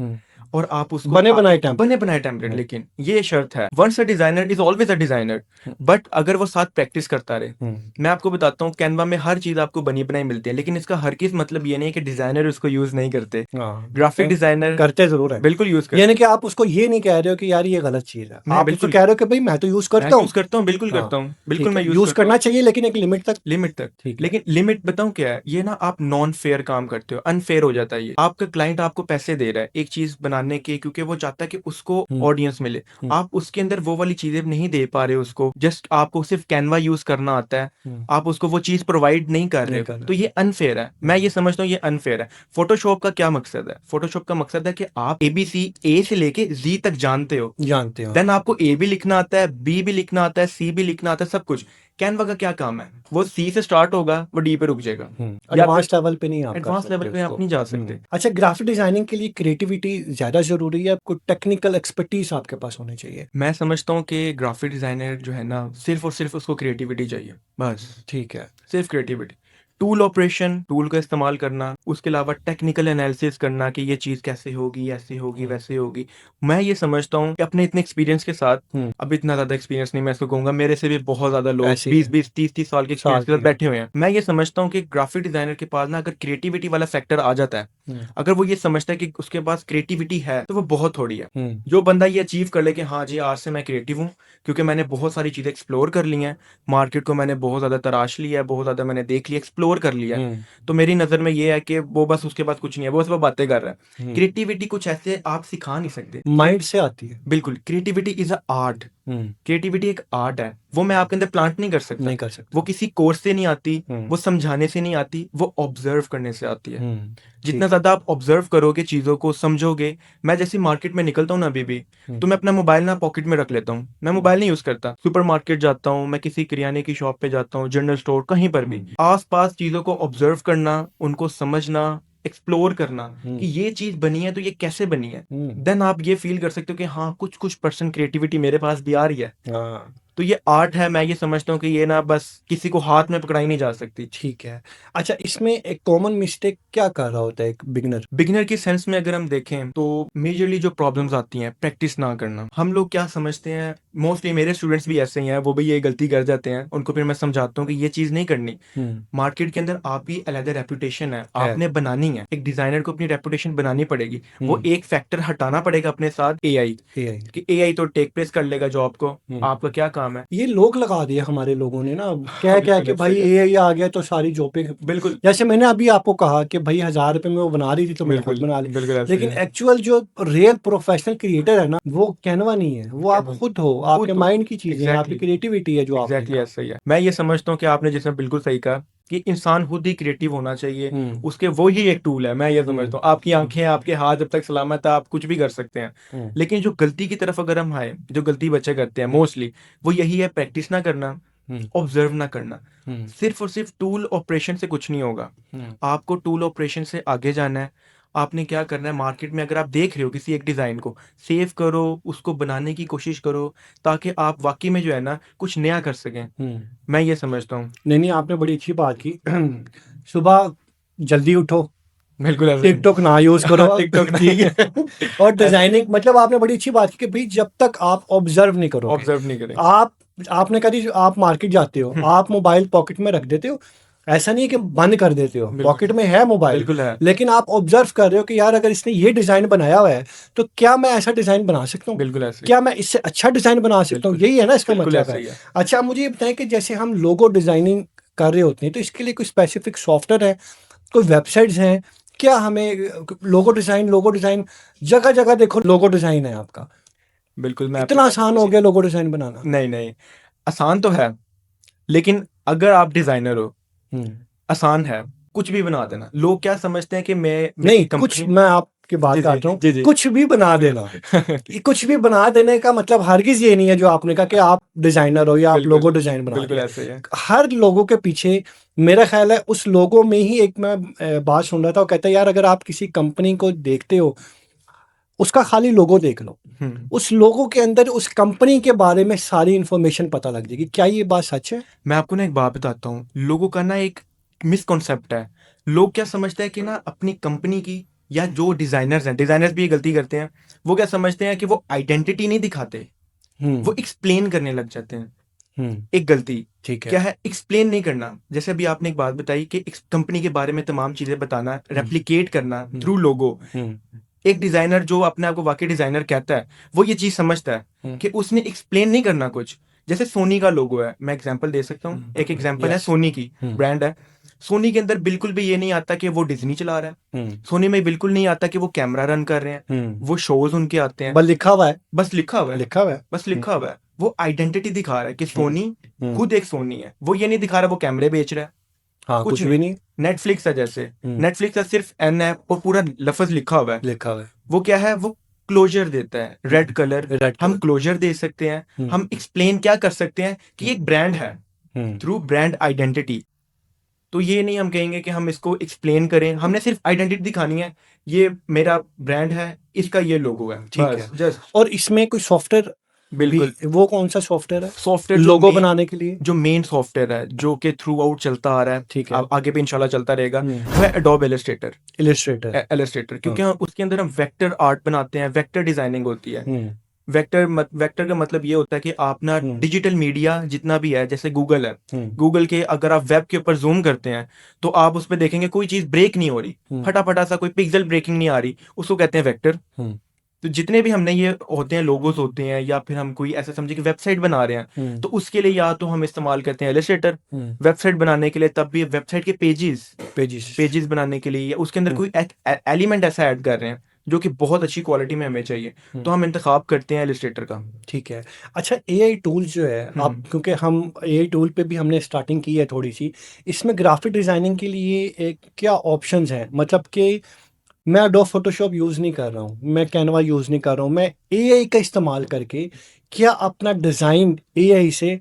और आप उसको बने बनाए टेम्पलेट। बने बनाए टेम्पलेट। लेकिन ये शर्त है, once a designer is always a designer, but अगर वो साथ प्रैक्टिस करता रहे। मैं आपको बताता हूँ, कैनवा में हर चीज आपको बनी बनाई मिलती है, लेकिन इसका हर किस मतलब ये नहीं है कि डिजाइनर उसको यूज नहीं करते। ग्राफिक डिजाइनर करते जरूर है, बिल्कुल यूज करते। यानी कि आप उसको ये नहीं कह रहे हो कि यार ये गलत चीज है, मैं आप उसको बिल्कुल कह रहे हो कि भाई मैं तो यूज मैं करता हूँ। यूज करता हूँ, बिल्कुल हाँ, करता हूँ, बिल्कुल ठीक मैं है, यूज यूज करता हूँ करना चाहिए लेकिन एक लिमिट तक। लिमिट तक। ठीक है। लेकिन लिमिट बताऊं क्या है, ये ना आप नॉन फेयर काम करते हो, अनफेयर हो जाता है ये। आपका क्लाइंट आपको पैसे दे रहा है एक चीज बनाने के, क्योंकि वो चाहता है कि उसको ऑडियंस मिले। आप उसके अंदर वो वाली चीजें नहीं दे पा रहे हो उसको, जस्ट आपको सिर्फ कैनवा यूज करना आता है, आप उसको वो चीज प्रोवाइड नहीं कर रहे हो, तो ये अनफेयर है। मैं ये समझता हूँ ये अनफेयर है। फोटोशॉप का क्या मकसद है? फोटोशॉप का मकसद है कि आप ABC A से लेके Z तक जानते हो, देन आपको A भी लिखना आता है, B भी लिखना आता है, C भी लिखना आता है, सब कुछ। कैनवा का क्या काम है, वो C से स्टार्ट होगा, वो D पे रुक जाएगा, या एडवांस लेवल पे नहीं आप कर एडवांस सकते लेवल पे आप उसको। नहीं जा सकते। अच्छा, ग्राफिक डिजाइनिंग के लिए क्रिएटिविटी ज्यादा जरूरी है, कोई टेक्निकल एक्सपर्टीज आपके पास होनी चाहिए? मैं समझता हूँ कि ग्राफिक डिजाइनर जो है ना, सिर्फ और सिर्फ उसको क्रिएटिविटी चाहिए, बस ठीक है। सिर्फ क्रिएटिविटी। टूल ऑपरेशन, टूल का इस्तेमाल करना, उसके अलावा टेक्निकल एनालिसिस करना कि ये चीज कैसे होगी, ऐसे होगी, वैसे होगी। मैं ये समझता हूँ कि अपने इतने एक्सपीरियंस के साथ, अब इतना ज्यादा एक्सपीरियंस नहीं मैं इसको कहूंगा, मेरे से भी बहुत ज्यादा लोग ऐसे ही 20 30 साल के एक्सपीरियंस के साथ बैठे हुए हैं। मैं ये समझता हूँ कि ग्राफिक डिजाइनर के पास ना अगर क्रिएटिविटी वाला फैक्टर आ जाता है, अगर वो ये समझता है कि उसके पास क्रिएटिविटी है, तो वो बहुत थोड़ी है। जो बंदा ये अचीव कर ले कि हाँ जी आज से मैं क्रिएटिव हूँ, क्योंकि मैंने बहुत सारी चीजें एक्सप्लोर कर ली हैं, मार्केट को मैंने बहुत ज्यादा तराश लिया है, बहुत ज्यादा मैंने देख लिया, एक्सप्लोर कर लिया है, तो मेरी नजर में ये है कि वो बस उसके पास कुछ नहीं है, वो बस वो बातें कर रहा है। क्रिएटिविटी कुछ ऐसे आप सिखा नहीं सकते, माइंड से आती है। बिल्कुल। Creativity is a art, creativity एक आर्ट है, वो मैं आपके अंदर प्लांट नहीं कर सकता, नहीं कर सकते। वो किसी कोर्स से नहीं आती, वो समझाने से नहीं आती, वो ऑब्जर्व करने से आती है। जितना ज्यादा आप ऑब्जर्व करोगे, चीजों को समझोगे। मैं जैसे मार्केट में निकलता हूँ ना अभी भी, तो मैं अपना मोबाइल ना पॉकेट में रख लेता हूँ, मैं मोबाइल नहीं यूज करता। सुपर मार्केट जाता हूँ, मैं किसी किराने की शॉप पे जाता हूँ, जनरल स्टोर, कहीं पर भी आसपास चीजों को ऑब्जर्व करना, उनको समझना, एक्सप्लोर करना कि ये चीज बनी है तो ये कैसे बनी है, देन आप ये फील कर सकते हो कि हाँ कुछ कुछ परसेंट क्रिएटिविटी मेरे पास भी आ रही है। तो ये आर्ट है, मैं ये समझता हूँ कि ये ना बस किसी को हाथ में पकड़ाई नहीं जा सकती। ठीक है। अच्छा, इसमें एक कॉमन मिस्टेक क्या कर रहा होता है एक बिगिनर? बिगिनर की सेंस में अगर हम देखें तो मेजरली जो प्रॉब्लम्स आती हैं, प्रैक्टिस ना करना। हम लोग क्या समझते हैं, मोस्टली मेरे स्टूडेंट्स भी ऐसे ही हैं, वो भी ये गलती कर जाते हैं, उनको फिर मैं समझाता हूँ कि ये चीज नहीं करनी। मार्केट के अंदर आपकी अलग रेपुटेशन है, आपने बनानी है। एक डिजाइनर को अपनी रेपुटेशन बनानी पड़ेगी, वो एक फैक्टर हटाना पड़ेगा अपने साथ, AI कि AI तो टेक प्लेस कर लेगा जॉब को, आपका क्या काम काम है। ये लोग लगा दिए हमारे लोगों ने ना, क्या क्या बिल्कुल कि भाई सही है। एआई आ गया तो सारी जॉबें। बिल्कुल जैसे मैंने अभी आपको कहा कि भाई 1000 रुपए में वो बना रही थी तो मैंने खुद बिल्कुल बना ली, बिल्कुल ऐसे ही लेकिन है। एक्चुअल जो रियल प्रोफेशनल क्रिएटर है ना, वो कैनवा नहीं है, वो आप कैनवा खुद हो, आपके खुद हो। माइंड की चीजें हैं, आपकी एग्जैक्टली क्रिएटिविटी है जो आपने एग्जैक्टली कहा। ऐसा ही है। मैं ये समझता हूँ कि आपने जिसमें बिल्कुल सही कहा कि इंसान खुद ही क्रिएटिव होना चाहिए, हम्म उसके वो ही एक टूल है। मैं ये समझता हूँ आपकी हम्म आंखें आपके हाथ जब तक सलामत है आप कुछ भी कर सकते हैं। हम्म लेकिन जो गलती की तरफ अगर हम आए, जो गलती बच्चे करते हैं मोस्टली, वो यही है प्रैक्टिस ना करना, हम्म ऑब्जर्व ना करना। हम्म सिर्फ और सिर्फ टूल ऑपरेशन से कुछ नहीं होगा। हम्म आपको टूल ऑपरेशन से आगे जाना है। आपने क्या करना है, मार्केट में अगर आप देख रहे हो किसी एक डिज़ाइन को, सेव करो, उसको बनाने की कोशिश करो, ताकि आप वाकई में जो है ना कुछ नया कर सकें। हम्म। मैं ये समझता हूँ। नहीं नहीं, आपने बड़ी अच्छी बात की। सुबह जल्दी उठो, बिल्कुल ऐसे ही। टिकटॉक ना यूज करो। हाँ, टिकटॉक ठीक नहीं। है। और ऐसे डिजाइनिंग, मतलब आपने बड़ी अच्छी बात की कि भाई जब तक आप ऑब्जर्व नहीं करोगे, ऑब्जर्व नहीं करेंगे। आप आपने कभी, आप मार्केट जाते हो, आप मोबाइल पॉकेट में रख देते हो, ऐसा नहीं है कि बंद कर देते हो, बिल्कुल पॉकेट में है मोबाइल, बिल्कुल है। लेकिन आप ऑब्जर्व कर रहे हो कि यार अगर इसने ये डिजाइन बनाया हुआ है तो क्या मैं ऐसा डिजाइन बना सकता हूँ, बिल्कुल ऐसे ही। क्या मैं इससे अच्छा डिजाइन बना सकता हूँ, बिल्कुल यही है ना इसका बिल्कुल मतलब ऐसे है। ही है। अच्छा, मुझे ये बताएं कि जैसे हम लोगो डिजाइनिंग कर रहे होते हैं तो इसके लिए कोई स्पेसिफिक सॉफ्टवेयर है, कोई वेबसाइट्स हैं क्या? हमें लोगो डिजाइन जगह जगह देखो लोगो डिजाइन है आपका, बिल्कुल मैं आपकी इतना बात आसान हो गया लोगो डिजाइन बनाना। नहीं नहीं, आसान तो है, लेकिन अगर आप डिजाइनर हो, हम्म आसान है, कुछ भी बना देना। लोग क्या समझते हैं कि मैं मेरी नहीं, कुछ, कंपनी। मैं आपकी बात जी जी काट रहा हूँ, जी जी। कुछ भी बना देना। ये कुछ भी बना देने का मतलब हरगिज ये नहीं है जो आपने कहा कि आप डिजाइनर हो या आप बिल्कुल लोगो डिजाइन बना रहे बिल्कुल हैं। ऐसे ही है। हर लोगों के पीछे, मेरा ख्याल है उस लोगों में ही एक, मैं बात सुन रहा था, वो कहता है यार अगर आप किसी कंपनी को देखते हो, उसका खाली लोगो देख लो, हम्म। उस लोगों के अंदर उस कंपनी के बारे में सारी इंफॉर्मेशन पता लग जाएगी। क्या ये बात सच है? मैं आपको ना एक बात बताता हूँ, लोगों का ना एक मिसकॉन्सेप्ट है। लोग क्या समझते हैं कि ना अपनी कंपनी की, या जो डिजाइनर्स हैं, डिजाइनर्स भी ये गलती करते हैं, वो क्या समझते हैं कि वो आइडेंटिटी नहीं दिखाते, वो हम्म एक्सप्लेन करने लग जाते हैं। हम्म। एक गलती ठीक है। क्या है, एक्सप्लेन नहीं करना। जैसे अभी आपने एक बात बताई कि कंपनी के बारे में तमाम चीजें बताना, रेप्लिकेट करना थ्रू लोगो। हम्म एक डिजाइनर जो अपने आप को वाकई डिजाइनर कहता है, वो ये चीज समझता है हम्म कि उसने एक्सप्लेन नहीं करना कुछ। जैसे सोनी का लोगो है, मैं एग्जांपल दे सकता हूँ, एक एग्जांपल है यस। सोनी की, हम्म ब्रांड है। सोनी के अंदर बिल्कुल भी ये नहीं आता कि वो डिज्नी चला रहा है। हम्म सोनी में बिल्कुल नहीं आता कि वो कैमरा रन कर रहे हैं। हम्म। वो शोज उनके आते हैं, बस लिखा हुआ है, बस लिखा हुआ है, लिखा हुआ है। बस लिखा हुआ है। वो आइडेंटिटी दिखा रहा है कि हम्म सोनी हम्म। खुद एक सोनी है। वो ये नहीं दिखा रहा वो कैमरे बेच रहा है, हाँ, कुछ कुछ नहीं। भी नहीं। नेटफ्लिक्स है, जैसे हम्म। नेटफ्लिक्स है, सिर्फ एन है और पूरा लफज लिखा हुआ है। लिखा हुआ है। वो क्या है, वो क्लोजर देता है, रेड कलर। रेड हम कलर। क्लोजर दे सकते हैं, हम एक्सप्लेन क्या कर सकते हैं कि एक ब्रांड है हम्म। Through brand identity. तो ये नहीं हम कहेंगे कि हम इसको एक्सप्लेन करें, हमने सिर्फ आइडेंटिटी दिखानी है, ये मेरा ब्रांड है, इसका ये लोगो है, ठीक है। बस जस्ट। और इसमें कोई सॉफ्टवेयर भी, बिल्कुल। वो कौन सा सॉफ्टवेयर है सॉफ्टवेयर लोगो बनाने के लिए? जो मेन सॉफ्टवेयर है, जो कि थ्रू आउट चलता आ रहा है, ठीक है। आगे भी इंशाल्लाह चलता रहेगा, वो है एडोब इलस्ट्रेटर। इलिस्ट्रेटर। इलस्ट्रेटर हाँ। क्योंकि उसके अंदर हम वेक्टर आर्ट बनाते हैं, वेक्टर डिजाइनिंग होती है। हम्म वेक्टर का मतलब ये होता है कि आप ना डिजिटल मीडिया जितना भी है, जैसे गूगल है, हम्म गूगल के अगर आप वेब के ऊपर जूम करते हैं तो आप उस पर देखेंगे कोई चीज ब्रेक नहीं हो रही, फटाफटा सा कोई पिक्सल ब्रेकिंग नहीं आ रही, उसको कहते हैं वेक्टर। हम्म तो जितने भी हमने ये होते हैं, लोगोस होते हैं, या फिर हम कोई ऐसा समझे कि वेबसाइट बना रहे हैं, तो उसके लिए या तो हम इस्तेमाल करते हैं इलस्ट्रेटर वेबसाइट बनाने के लिए, तब भी वेबसाइट के पेजेस पेजेस। पेजेस बनाने के लिए, या उसके अंदर कोई एलिमेंट ऐसा ऐड कर रहे हैं जो कि बहुत अच्छी क्वालिटी में हमें चाहिए, तो हम इंतखाब करते हैं इलस्ट्रेटर का। ठीक है। अच्छा, एआई टूल्स जो है, आप, क्योंकि हम एआई टूल पे भी हमने स्टार्टिंग की है थोड़ी सी, इसमें ग्राफिक डिज़ाइनिंग के लिए क्या ऑप्शंस हैं? मतलब कि मैं एडोब फोटोशॉप यूज़ नहीं कर रहा हूँ, मैं कैनवा यूज़ नहीं कर रहा हूँ, मैं एआई का इस्तेमाल करके क्या अपना डिज़ाइन एआई से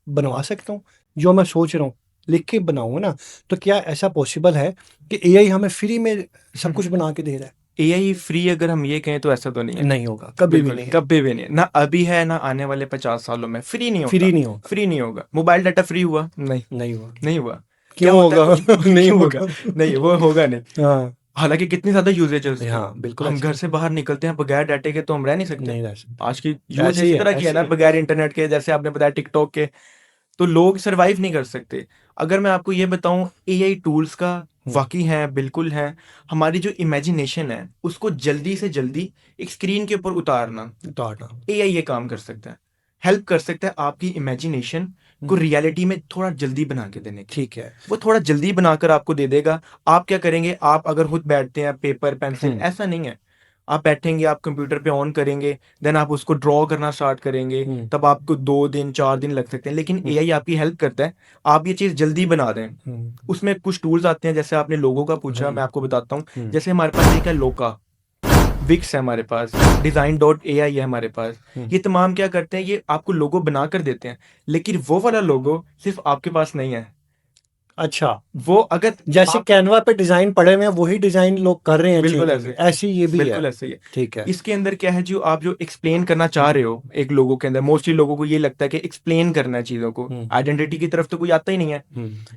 बनवा सकता हूँ? जो मैं सोच रहा हूँ लिख के बनाऊंगा ना, तो क्या ऐसा पॉसिबल है कि एआई हमें फ्री में सब कुछ बना के दे रहा है? एआई फ्री अगर हम ये कहें तो ऐसा तो नहीं है। नहीं होगा, कभी भी बिल्कुल नहीं है। कभी भी नहीं है, ना अभी है ना आने वाले 50 सालों में फ्री नहीं होगा। फ्री नहीं होगा। फ्री नहीं होगा। मोबाइल डाटा फ्री हुआ? नहीं, नहीं हुआ। नहीं हुआ। क्या क्यों होता है होगा? कुछ नहीं क्यों होगा? होगा। नहीं, वो होगा नहीं। हाँ हालांकि कितनी ज्यादा यूजेज है उसकी। हाँ, बिल्कुल हम ऐसे घर से बाहर निकलते हैं बगैर डाटे के तो हम रह नहीं सकते। नहीं रह सकते। आज की यूज ऐसे ही इसी है, तरह की है ऐसे ना, ही है। बगैर इंटरनेट के, जैसे आपने बताया टिकटॉक के, तो लोग सरवाइव नहीं कर सकते। अगर मैं आपको ये बताऊं, एआई टूल्स का वाकई है, बिल्कुल है। हमारी जो इमेजिनेशन है उसको जल्दी से जल्दी एक स्क्रीन के ऊपर उतारना, उतारना। एआई ये काम कर सकता है। हेल्प कर सकता है आपकी इमेजिनेशन को रियलिटी में थोड़ा जल्दी बना के देने की। ठीक है। वो थोड़ा जल्दी बनाकर आपको दे देगा। आप क्या करेंगे, आप अगर खुद बैठते हैं पेपर पेंसिल, ऐसा नहीं है, आप बैठेंगे, आप कंप्यूटर पे ऑन करेंगे, देन आप उसको ड्रॉ करना स्टार्ट करेंगे, तब आपको 2 दिन 4 दिन लग सकते हैं, लेकिन एआई आपकी हेल्प करता है, आप ये चीज जल्दी बना दें। उसमें कुछ टूल्स आते हैं, जैसे आपने लोगों का पूछा, मैं आपको बताता हूँ। जैसे हमारे पास एक है लोका, विक्स है हमारे पास, design.ai है हमारे पास। ये तमाम क्या करते हैं, ये आपको लोगो बना कर देते हैं, लेकिन वो वाला लोगो सिर्फ आपके पास नहीं है। अच्छा, वो अगर जैसे आप कैनवा पे डिजाइन पड़े हुए हैं वही डिजाइन लोग कर रहे हैं, बिल्कुल चेंजिंग, ऐसे, ऐसी ये भी है। बिल्कुल ऐसे ही है। ठीक है। इसके अंदर क्या है, जो आप जो एक्सप्लेन करना चाह रहे हो एक लोगों के अंदर, मोस्टली लोगों को ये लगता है कि एक्सप्लेन करना है चीजों को, आइडेंटिटी की तरफ तो कोई आता ही नहीं है।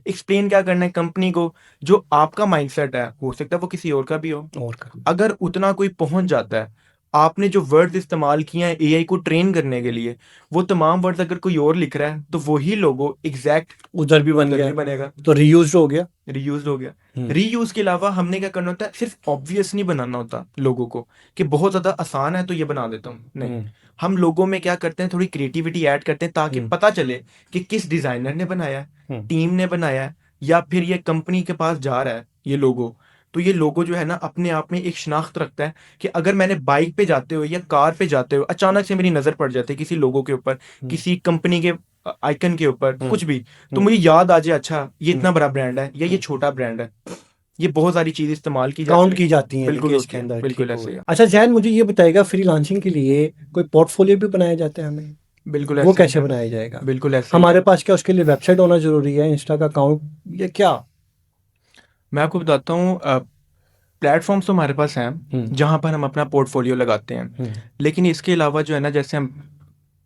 एक्सप्लेन क्या करना है कंपनी को, जो आपका माइंडसेट है, हो सकता है वो किसी और का भी हो, और अगर उतना कोई पहुंच जाता है, आपने जो वर्ड्स इस्तेमाल किए हैं एआई को ट्रेन करने के लिए, वो तमाम वर्ड्स अगर कोई और लिख रहा है, तो वही लोगो एग्जैक्ट उधर भी बन उधर गया, भी बनेगा, तो रीयूज हो गया। रीयूज हो गया। रीयूज के अलावा हमने क्या करना होता है, सिर्फ ऑब्वियस नहीं बनाना होता लोगों को कि बहुत ज्यादा आसान है तो ये बना देता हूँ, नहीं। हम लोगों में क्या करते हैं, थोड़ी क्रिएटिविटी ऐड करते हैं, ताकि पता चले कि किस डिजाइनर ने बनाया है, टीम ने बनाया है, या फिर ये कंपनी के पास जा रहा है ये लोगो। तो ये लोगो जो है ना, अपने आप में एक शनाख्त रखता है कि अगर मैंने बाइक पे जाते हुए या कार पे जाते हुए अचानक से मेरी नजर पड़ जाती है किसी लोगो के ऊपर, किसी कंपनी के आइकन के ऊपर, कुछ भी, तो मुझे याद आ जाए, अच्छा ये इतना बड़ा ब्रांड है या ये छोटा ब्रांड है। ये बहुत सारी चीज इस्तेमाल की काउंट जाती की जाती हैं, बिल्कुल लेकिन होती इसके है, अंदर बिल्कुल ठीक हो ऐसे ही गया। है। अच्छा जैन, मुझे ये बताएगा फ्रीलांसिंग के लिए कोई पोर्टफोलियो भी बनाया जाता है हमें, बिल्कुल वो ऐसे ही कैसे है, बनाया जाएगा? बिल्कुल ऐसे ही है। हमारे पास क्या उसके लिए वेबसाइट होना जरूरी है, इंस्टा का अकाउंट, ये क्या? मैं आपको बताता हूँ, प्लेटफॉर्म्स तो हमारे पास हैं जहाँ पर हम अपना पोर्टफोलियो लगाते हैं, लेकिन इसके अलावा जो है ना, जैसे हम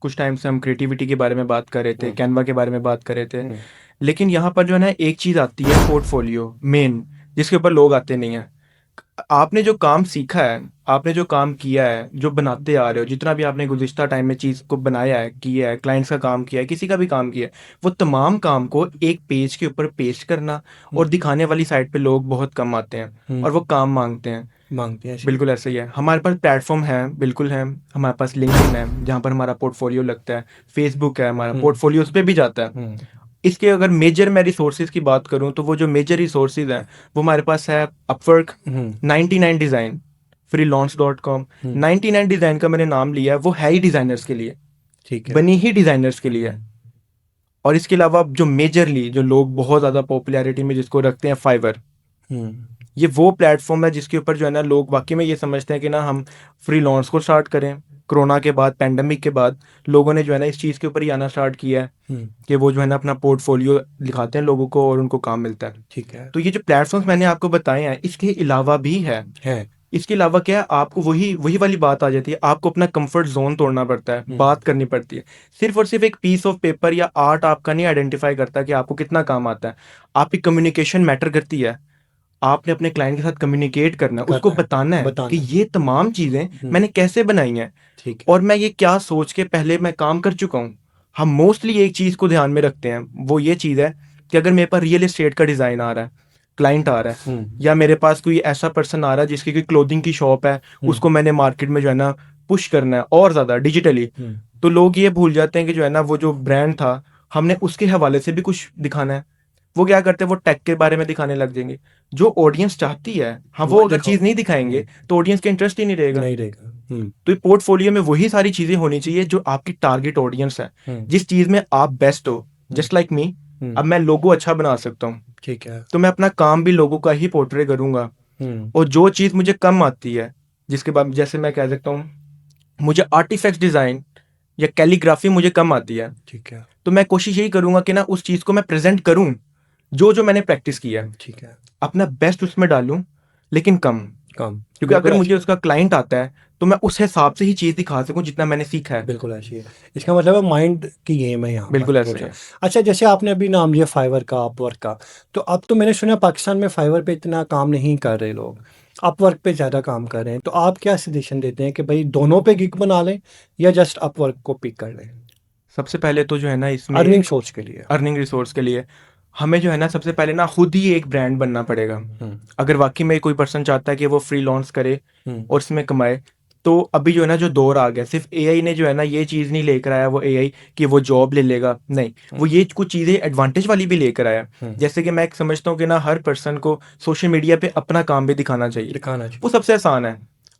कुछ टाइम से हम क्रिएटिविटी के बारे में बात कर रहे थे, कैनवा के बारे में बात कर रहे थे, लेकिन यहाँ पर जो है ना एक चीज आती है पोर्टफोलियो मेन, जिसके ऊपर लोग आते नहीं है। आपने जो काम सीखा है, आपने जो काम किया है, जो बनाते आ रहे हो, जितना भी आपने गुज़िश्ता टाइम में चीज़ को बनाया है, किया है, क्लाइंट्स का काम किया है, किसी का भी काम किया है, वो तमाम काम को एक पेज के ऊपर पेस्ट करना और दिखाने वाली साइट पे लोग बहुत कम आते हैं और वो काम मांगते हैं। मांगते हैं। बिल्कुल ऐसे ही है। हमारे पास प्लेटफॉर्म है, बिल्कुल है। हमारे पास लिंक्डइन है जहाँ पर हमारा पोर्टफोलियो लगता है, फेसबुक है, हमारा पोर्टफोलियो उस पर भी जाता है। इसके अगर मेजर मैं रिसोर्सेज की बात करूं, तो वो जो मेजर रिसोर्सेज हैं वो हमारे पास है अपवर्क, 99 डिज़ाइन, freelance.com। 99 डिज़ाइन का मैंने नाम लिया है, वो है ही डिज़ाइनर्स के लिए, ठीक है। बनी ही डिज़ाइनर्स के लिए है। और इसके अलावा जो मेजरली जो लोग बहुत ज़्यादा पॉपुलैरिटी में जिसको रखते हैं, फाइवर, ये वो प्लेटफॉर्म है जिसके ऊपर जो है ना लोग वाकई में ये समझते हैं कि ना हम फ्रीलांस को स्टार्ट करें। कोरोना के बाद, पैंडमिक के बाद, लोगों ने जो है ना इस चीज़ के ऊपर ही आना स्टार्ट किया है कि वो जो है ना अपना पोर्टफोलियो दिखाते हैं लोगों को और उनको काम मिलता है। ठीक है। तो ये जो प्लेटफॉर्म्स मैंने आपको बताए हैं, इसके अलावा भी है। इसके अलावा क्या है, आपको वही वही वाली बात आ जाती है, आपको अपना कंफर्ट जोन तोड़ना पड़ता है, बात करनी पड़ती है। सिर्फ और सिर्फ एक पीस ऑफ पेपर या आर्ट आपका नहीं आइडेंटिफाई करता कि आपको कितना काम आता है। आपकी कम्युनिकेशन मैटर करती है। आपने अपने क्लाइंट के साथ कम्युनिकेट करना है, उसको बताना है कि ये तमाम चीजें मैंने कैसे बनाई हैं, ठीक है। और मैं ये क्या सोच के पहले मैं काम कर चुका हूँ। हम मोस्टली एक चीज को ध्यान में रखते हैं, वो ये चीज है कि अगर मेरे पास रियल एस्टेट का डिजाइन आ रहा है, क्लाइंट आ रहा है, या मेरे पास कोई ऐसा पर्सन आ रहा है जिसकी कोई क्लोथिंग की शॉप है, उसको मैंने मार्केट में जो है ना पुश करना है और ज्यादा डिजिटली, तो लोग ये भूल जाते हैं कि जो है ना वो जो ब्रांड था, हमने उसके हवाले से भी कुछ दिखाना है। वो क्या करते हैं, वो टेक के बारे में दिखाने लग जाएंगे। जो ऑडियंस चाहती है, हाँ, वो अगर चीज नहीं दिखाएंगे तो ऑडियंस का इंटरेस्ट ही नहीं रहेगा। तो ये पोर्टफोलियो में वही सारी चीजें होनी चाहिए जो आपकी टारगेट ऑडियंस है, जिस चीज में आप बेस्ट हो। जस्ट लाइक मी, अब मैं लोगो अच्छा बना सकता हूँ, ठीक है। तो मैं अपना काम भी लोगों का ही पोर्ट्रे करूंगा। और जो चीज मुझे कम आती है, जिसके बाद जैसे मैं कह सकता हूँ मुझे आर्टिफैक्ट डिजाइन या कैलीग्राफी मुझे कम आती है, ठीक है। तो मैं कोशिश यही करूंगा कि ना उस चीज को मैं प्रेजेंट करूं जो जो मैंने प्रैक्टिस किया है, ठीक है। अपना बेस्ट उसमें डालूं, लेकिन कम। कम, क्योंकि अगर मुझे उसका क्लाइंट आता है तो मैं उस हिसाब से ही चीज दिखा सकूं जितना मैंने सीखा है। बिल्कुल ऐसी है। इसका मतलब है माइंड की गेम है यहाँ बिल्कुल पर ऐसे पूरा। है। अच्छा, जैसे आपने अभी नाम लिया फाइवर का, अपवर्क का, तो अब तो मैंने सुना पाकिस्तान में फाइवर पे इतना काम नहीं कर रहे लोग, अपवर्क पे ज़्यादा काम कर रहे हैं, तो आप क्या सजेशन देते हैं कि भाई दोनों पे गिग बना लें या जस्ट अपवर्क को पिक कर लें सबसे पहले तो जो है ना इसमें अर्निंग सोर्स के लिए? अर्निंग रिसोर्स के लिए हमें जो है ना सबसे पहले ना खुद ही एक ब्रांड बनना पड़ेगा। अगर वाकई में कोई पर्सन चाहता है कि वो फ्री लॉन्च करे और इसमें कमाए, तो अभी जो है ना जो दौर आ गया, सिर्फ एआई ने जो है ना ये चीज़ नहीं लेकर आया वो एआई कि वो जॉब ले लेगा, नहीं, वो ये कुछ चीज़ें एडवांटेज वाली भी लेकर आया। जैसे कि मैं एक समझता हूँ कि ना हर पर्सन को सोशल मीडिया पे अपना काम भी दिखाना चाहिए। वो सबसे आसान है,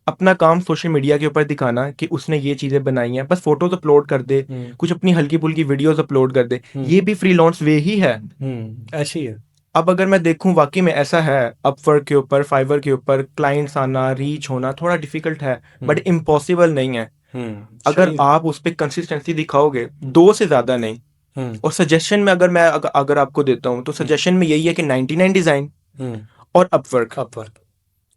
अपना काम सोशल मीडिया के ऊपर दिखाना कि उसने ये चीज़ें बनाई हैं, बस फोटोज अपलोड कर दे, कुछ अपनी हल्की फुल्की वीडियोस अपलोड कर दे, ये भी फ्रीलांस वे ही है। ऐसी है। अब अगर मैं देखूं वाकई में ऐसा है, अपवर्क के ऊपर, फाइवर के ऊपर क्लाइंट्स आना, रीच होना थोड़ा डिफिकल्ट है, बट इम्पॉसिबल नहीं है। अगर सही। आप उस पर कंसिस्टेंसी दिखाओगे, 2 से ज्यादा नहीं। और सजेशन में अगर मैं अगर आपको देता हूँ तो सजेशन में यही है कि 99 डिजाइन और अपवर्क,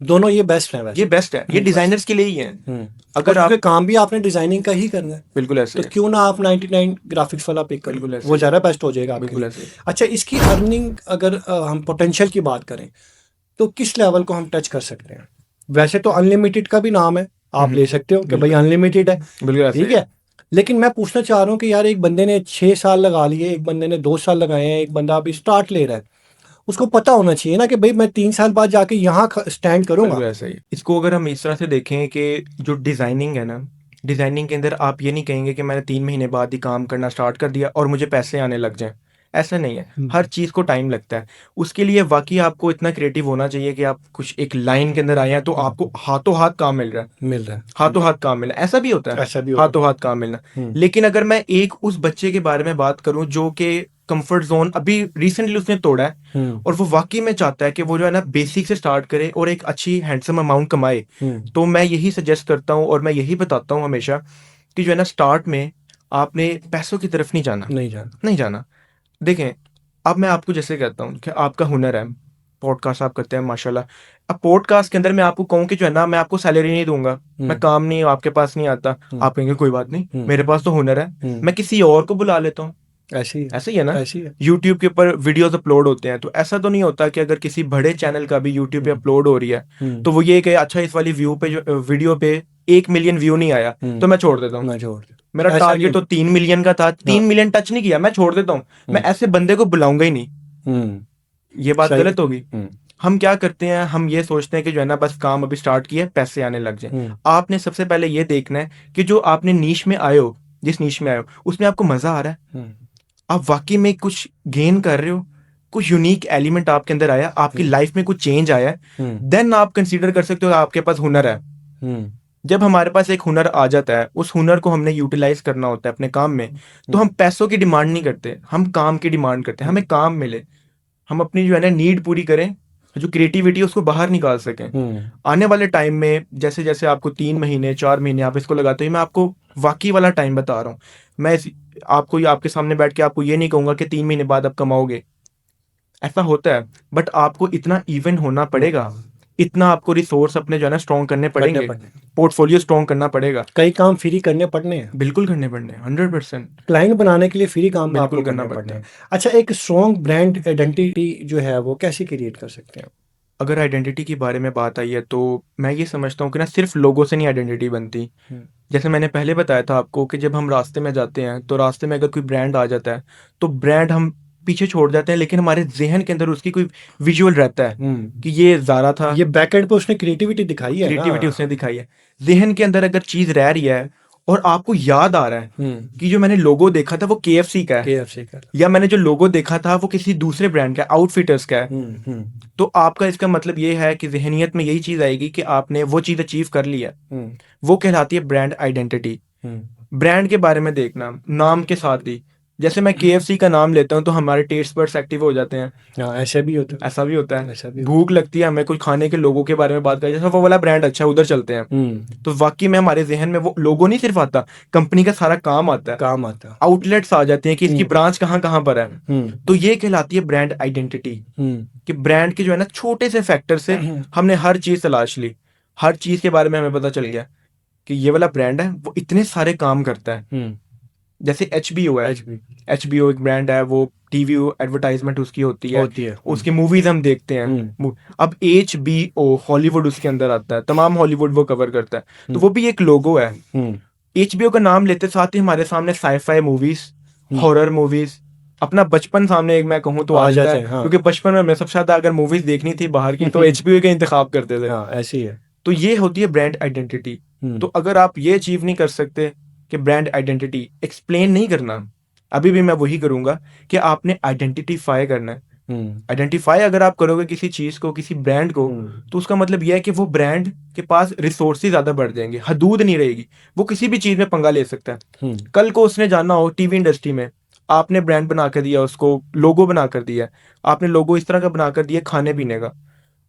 दोनों ये बेस्ट है वैसे। ये बेस्ट है, ये डिजाइनर्स के लिए ही है। अगर आप काम भी आपने डिजाइनिंग का ही करना है, बिल्कुल ऐसे तो है। क्यों ना आप 99 ग्राफिक्स वाला पिक करें, बिल्कुल ऐसे वो है। ज़्यादा बेस्ट हो जाएगा आपके बिल्कुल लिए। ऐसे है। अच्छा, इसकी अर्निंग अगर हम पोटेंशियल की बात करें तो किस लेवल को हम टच कर सकते हैं? वैसे तो अनलिमिटेड का भी नाम है, आप ले सकते हो कि भाई अनलिमिटेड है, बिल्कुल ऐसे ठीक है। लेकिन मैं पूछना चाह रहा हूँ कि यार एक बंदे ने 6 साल लगा लिए, एक बंदे ने 2 साल लगाए हैं, एक बंदा अभी स्टार्ट ले रहा है, उसको पता होना चाहिए ना कि भाई मैं 3 साल बाद जाके यहाँ स्टैंड करूंगा। बिल्कुल ऐसा ही। इसको अगर हम इस तरह से देखें कि जो डिजाइनिंग है ना, डिजाइनिंग के अंदर आप ये नहीं कहेंगे कि मैंने 3 महीने बाद ही काम करना स्टार्ट कर दिया और मुझे पैसे आने लग जाएं, ऐसा नहीं है। हर चीज़ को टाइम लगता है। उसके लिए वाकई आपको इतना क्रिएटिव होना चाहिए कि आप कुछ एक लाइन के अंदर आए हैं तो आपको हाथों हाथ काम मिल रहा है, हाथों हाथ काम मिलना, ऐसा भी होता है, ऐसा भी होता हाथों हाथ काम मिलना। लेकिन अगर मैं एक उस बच्चे के बारे में बात करूं जो कि कंफर्ट जोन अभी रिसेंटली उसने तोड़ा है और वो वाकई में चाहता है कि वो जो है ना बेसिक से स्टार्ट करे और एक अच्छी हैंडसम अमाउंट कमाए, तो मैं यही सजेस्ट करता हूँ और मैं यही बताता हूँ हमेशा कि जो है ना स्टार्ट में आपने पैसों की तरफ नहीं जाना। देखें, अब मैं आपको जैसे कहता हूँ कि आपका हुनर है, पॉडकास्ट आप करते हैं माशाल्लाह। अब पॉडकास्ट के अंदर मैं आपको कहूँ कि जो है ना मैं आपको सैलरी नहीं दूंगा, मैं काम नहीं आपके पास नहीं आता, आप कहेंगे कोई बात नहीं, मेरे पास तो हुनर है, मैं किसी और को बुला लेता हूँ। ऐसे ही है ना। ऐसी है। यूट्यूब के ऊपर वीडियोस अपलोड होते हैं, तो ऐसा तो नहीं होता कि अगर किसी बड़े चैनल का भी यूट्यूब पे अपलोड हो रही है तो वो ये कहे अच्छा इस वाली व्यू पे जो वीडियो पे 1 मिलियन व्यू नहीं आया तो मैं छोड़ देता हूँ, मेरा ऐसा टारगेट तो नहीं। 3 मिलियन का था, 3 मिलियन टच नहीं किया, मैं छोड़ देता हूँ, मैं ऐसे बंदे को बुलाऊंगा ही नहीं। ये बात सही। गलत होगी। हम क्या करते हैं, हम ये सोचते हैं कि जो है ना बस काम अभी स्टार्ट किया पैसे आने लग जाए। आपने सबसे पहले ये देखना है कि जो आपने नीश में आए हो, जिस नीश में आए हो उसमें आपको मजा आ रहा है, आप वाकई में कुछ गेन कर रहे हो, कुछ यूनिक एलिमेंट आपके अंदर आया, आपकी लाइफ में कुछ चेंज आया है, देन आप कंसीडर कर सकते हो आपके पास हुनर है। जब हमारे पास एक हुनर आ जाता है, उस हुनर को हमने यूटिलाइज करना होता है अपने काम में, तो हम पैसों की डिमांड नहीं करते, हम काम की डिमांड करते हैं, हमें काम मिले, हम अपनी जो है ना नीड पूरी करें, जो क्रिएटिविटी है उसको बाहर निकाल सकें। आने वाले टाइम में जैसे जैसे आपको 3 महीने 4 महीने आप इसको लगाते हो, मैं आपको वाकई वाला टाइम बता रहा हूँ। मैं आपको आपके सामने बैठ के आपको ये नहीं कहूंगा कि 3 महीने बाद आप कमाओगे, ऐसा होता है, बट आपको इतना इवेंट होना पड़ेगा, इतना आपको रिसोर्स अपने जो है ना स्ट्रॉन्ग करने पड़ेंगे, पोर्टफोलियो स्ट्रॉन्ग करना पड़ेगा, कई काम फ्री करने पड़ने हैं, बिल्कुल करने पड़ने 100%, क्लाइंट बनाने के लिए फ्री काम बिल्कुल आपको करना करने पड़ता पड़ने है। हैं। अच्छा, एक स्ट्रॉन्ग ब्रांड आइडेंटिटी जो है वो कैसे क्रिएट कर सकते हैं? अगर आइडेंटिटी के बारे में बात आई है तो मैं ये समझता हूँ कि ना सिर्फ लोगों से नहीं आइडेंटिटी बनती। जैसे मैंने पहले बताया था आपको कि जब हम रास्ते में जाते हैं तो रास्ते में अगर कोई ब्रांड आ जाता है तो ब्रांड हम पीछे छोड़ जाते हैं, लेकिन हमारे जहन के अंदर उसकी कोई विजुअल रहता है कि ये ज़ारा था, ये बैकएंड पे उसने क्रिएटिविटी दिखाई है क्रिएटिविटी ना। उसने दिखाई है। जहन के अंदर अगर चीज़ रह रही है और आपको याद आ रहा है कि जो मैंने लोगो देखा था वो KFC का है, KFC का, या मैंने जो लोगो देखा था वो किसी दूसरे ब्रांड का आउटफिटर्स का है, तो आपका इसका मतलब ये है कि जहनियत में यही चीज आएगी कि आपने वो चीज अचीव कर ली है। वो कहलाती है ब्रांड आइडेंटिटी। ब्रांड के बारे में देखना नाम के साथ ही, जैसे मैं KFC का नाम लेता हूँ तो हमारे टेस्ट बड्स एक्टिव हो जाते हैं, ऐसा भी होता है, ऐसा भी होता है। ऐसा भी भूख लगती है हमें कुछ खाने के, लोगों के बारे में बात करें जैसे वो वाला ब्रांड अच्छा है उधर चलते हैं, तो वाकई में हमारे जहन में वो लोगो नहीं सिर्फ आता, कंपनी का सारा काम आता है, काम आता है, आउटलेट्स आ जाते हैं कि इसकी ब्रांच कहाँ कहाँ पर है। तो ये कहलाती है ब्रांड आइडेंटिटी, कि ब्रांड के जो है ना छोटे से फैक्टर से हमने हर चीज तलाश ली, हर चीज के बारे में हमें पता चल गया कि ये वाला ब्रांड है वो इतने सारे काम करता है। जैसे HBO है, HBO एक ब्रांड है, वो टीवी एडवर्टाइजमेंट उसकी होती है। उसकी मूवीज हम देखते हैं। अब HBO हॉलीवुड उसके अंदर आता है, तमाम हॉलीवुड वो कवर करता है, तो वो भी एक लोगो है। HBO का नाम लेते साथ ही हमारे सामने साईफाई मूवीज, हॉरर मूवीज, अपना बचपन सामने एक मैं कहूँ तो आ जाता है, क्योंकि बचपन में मैं सबसे ज्यादा अगर मूवीज देखनी थी बाहर की तो HBO का इंतखाब करते थे। ऐसी है। तो ये होती है ब्रांड आइडेंटिटी। तो अगर आप ये अचीव नहीं कर सकते कि ब्रांड आइडेंटिटी एक्सप्लेन नहीं करना, अभी भी मैं वही करूंगा कि आपने आइडेंटिफाई करना है। आइडेंटिफाई अगर आप करोगे किसी चीज को, किसी ब्रांड को, तो उसका मतलब यह है कि वो ब्रांड के पास रिसोर्सेज ज्यादा बढ़ जाएंगे, हदूद नहीं रहेगी, वो किसी भी चीज में पंगा ले सकता है। कल को उसने जाना हो टीवी इंडस्ट्री में, आपने ब्रांड बना कर दिया, उसको लोगो बना कर दिया, आपने लोगो इस तरह का बना कर दिया खाने पीने का,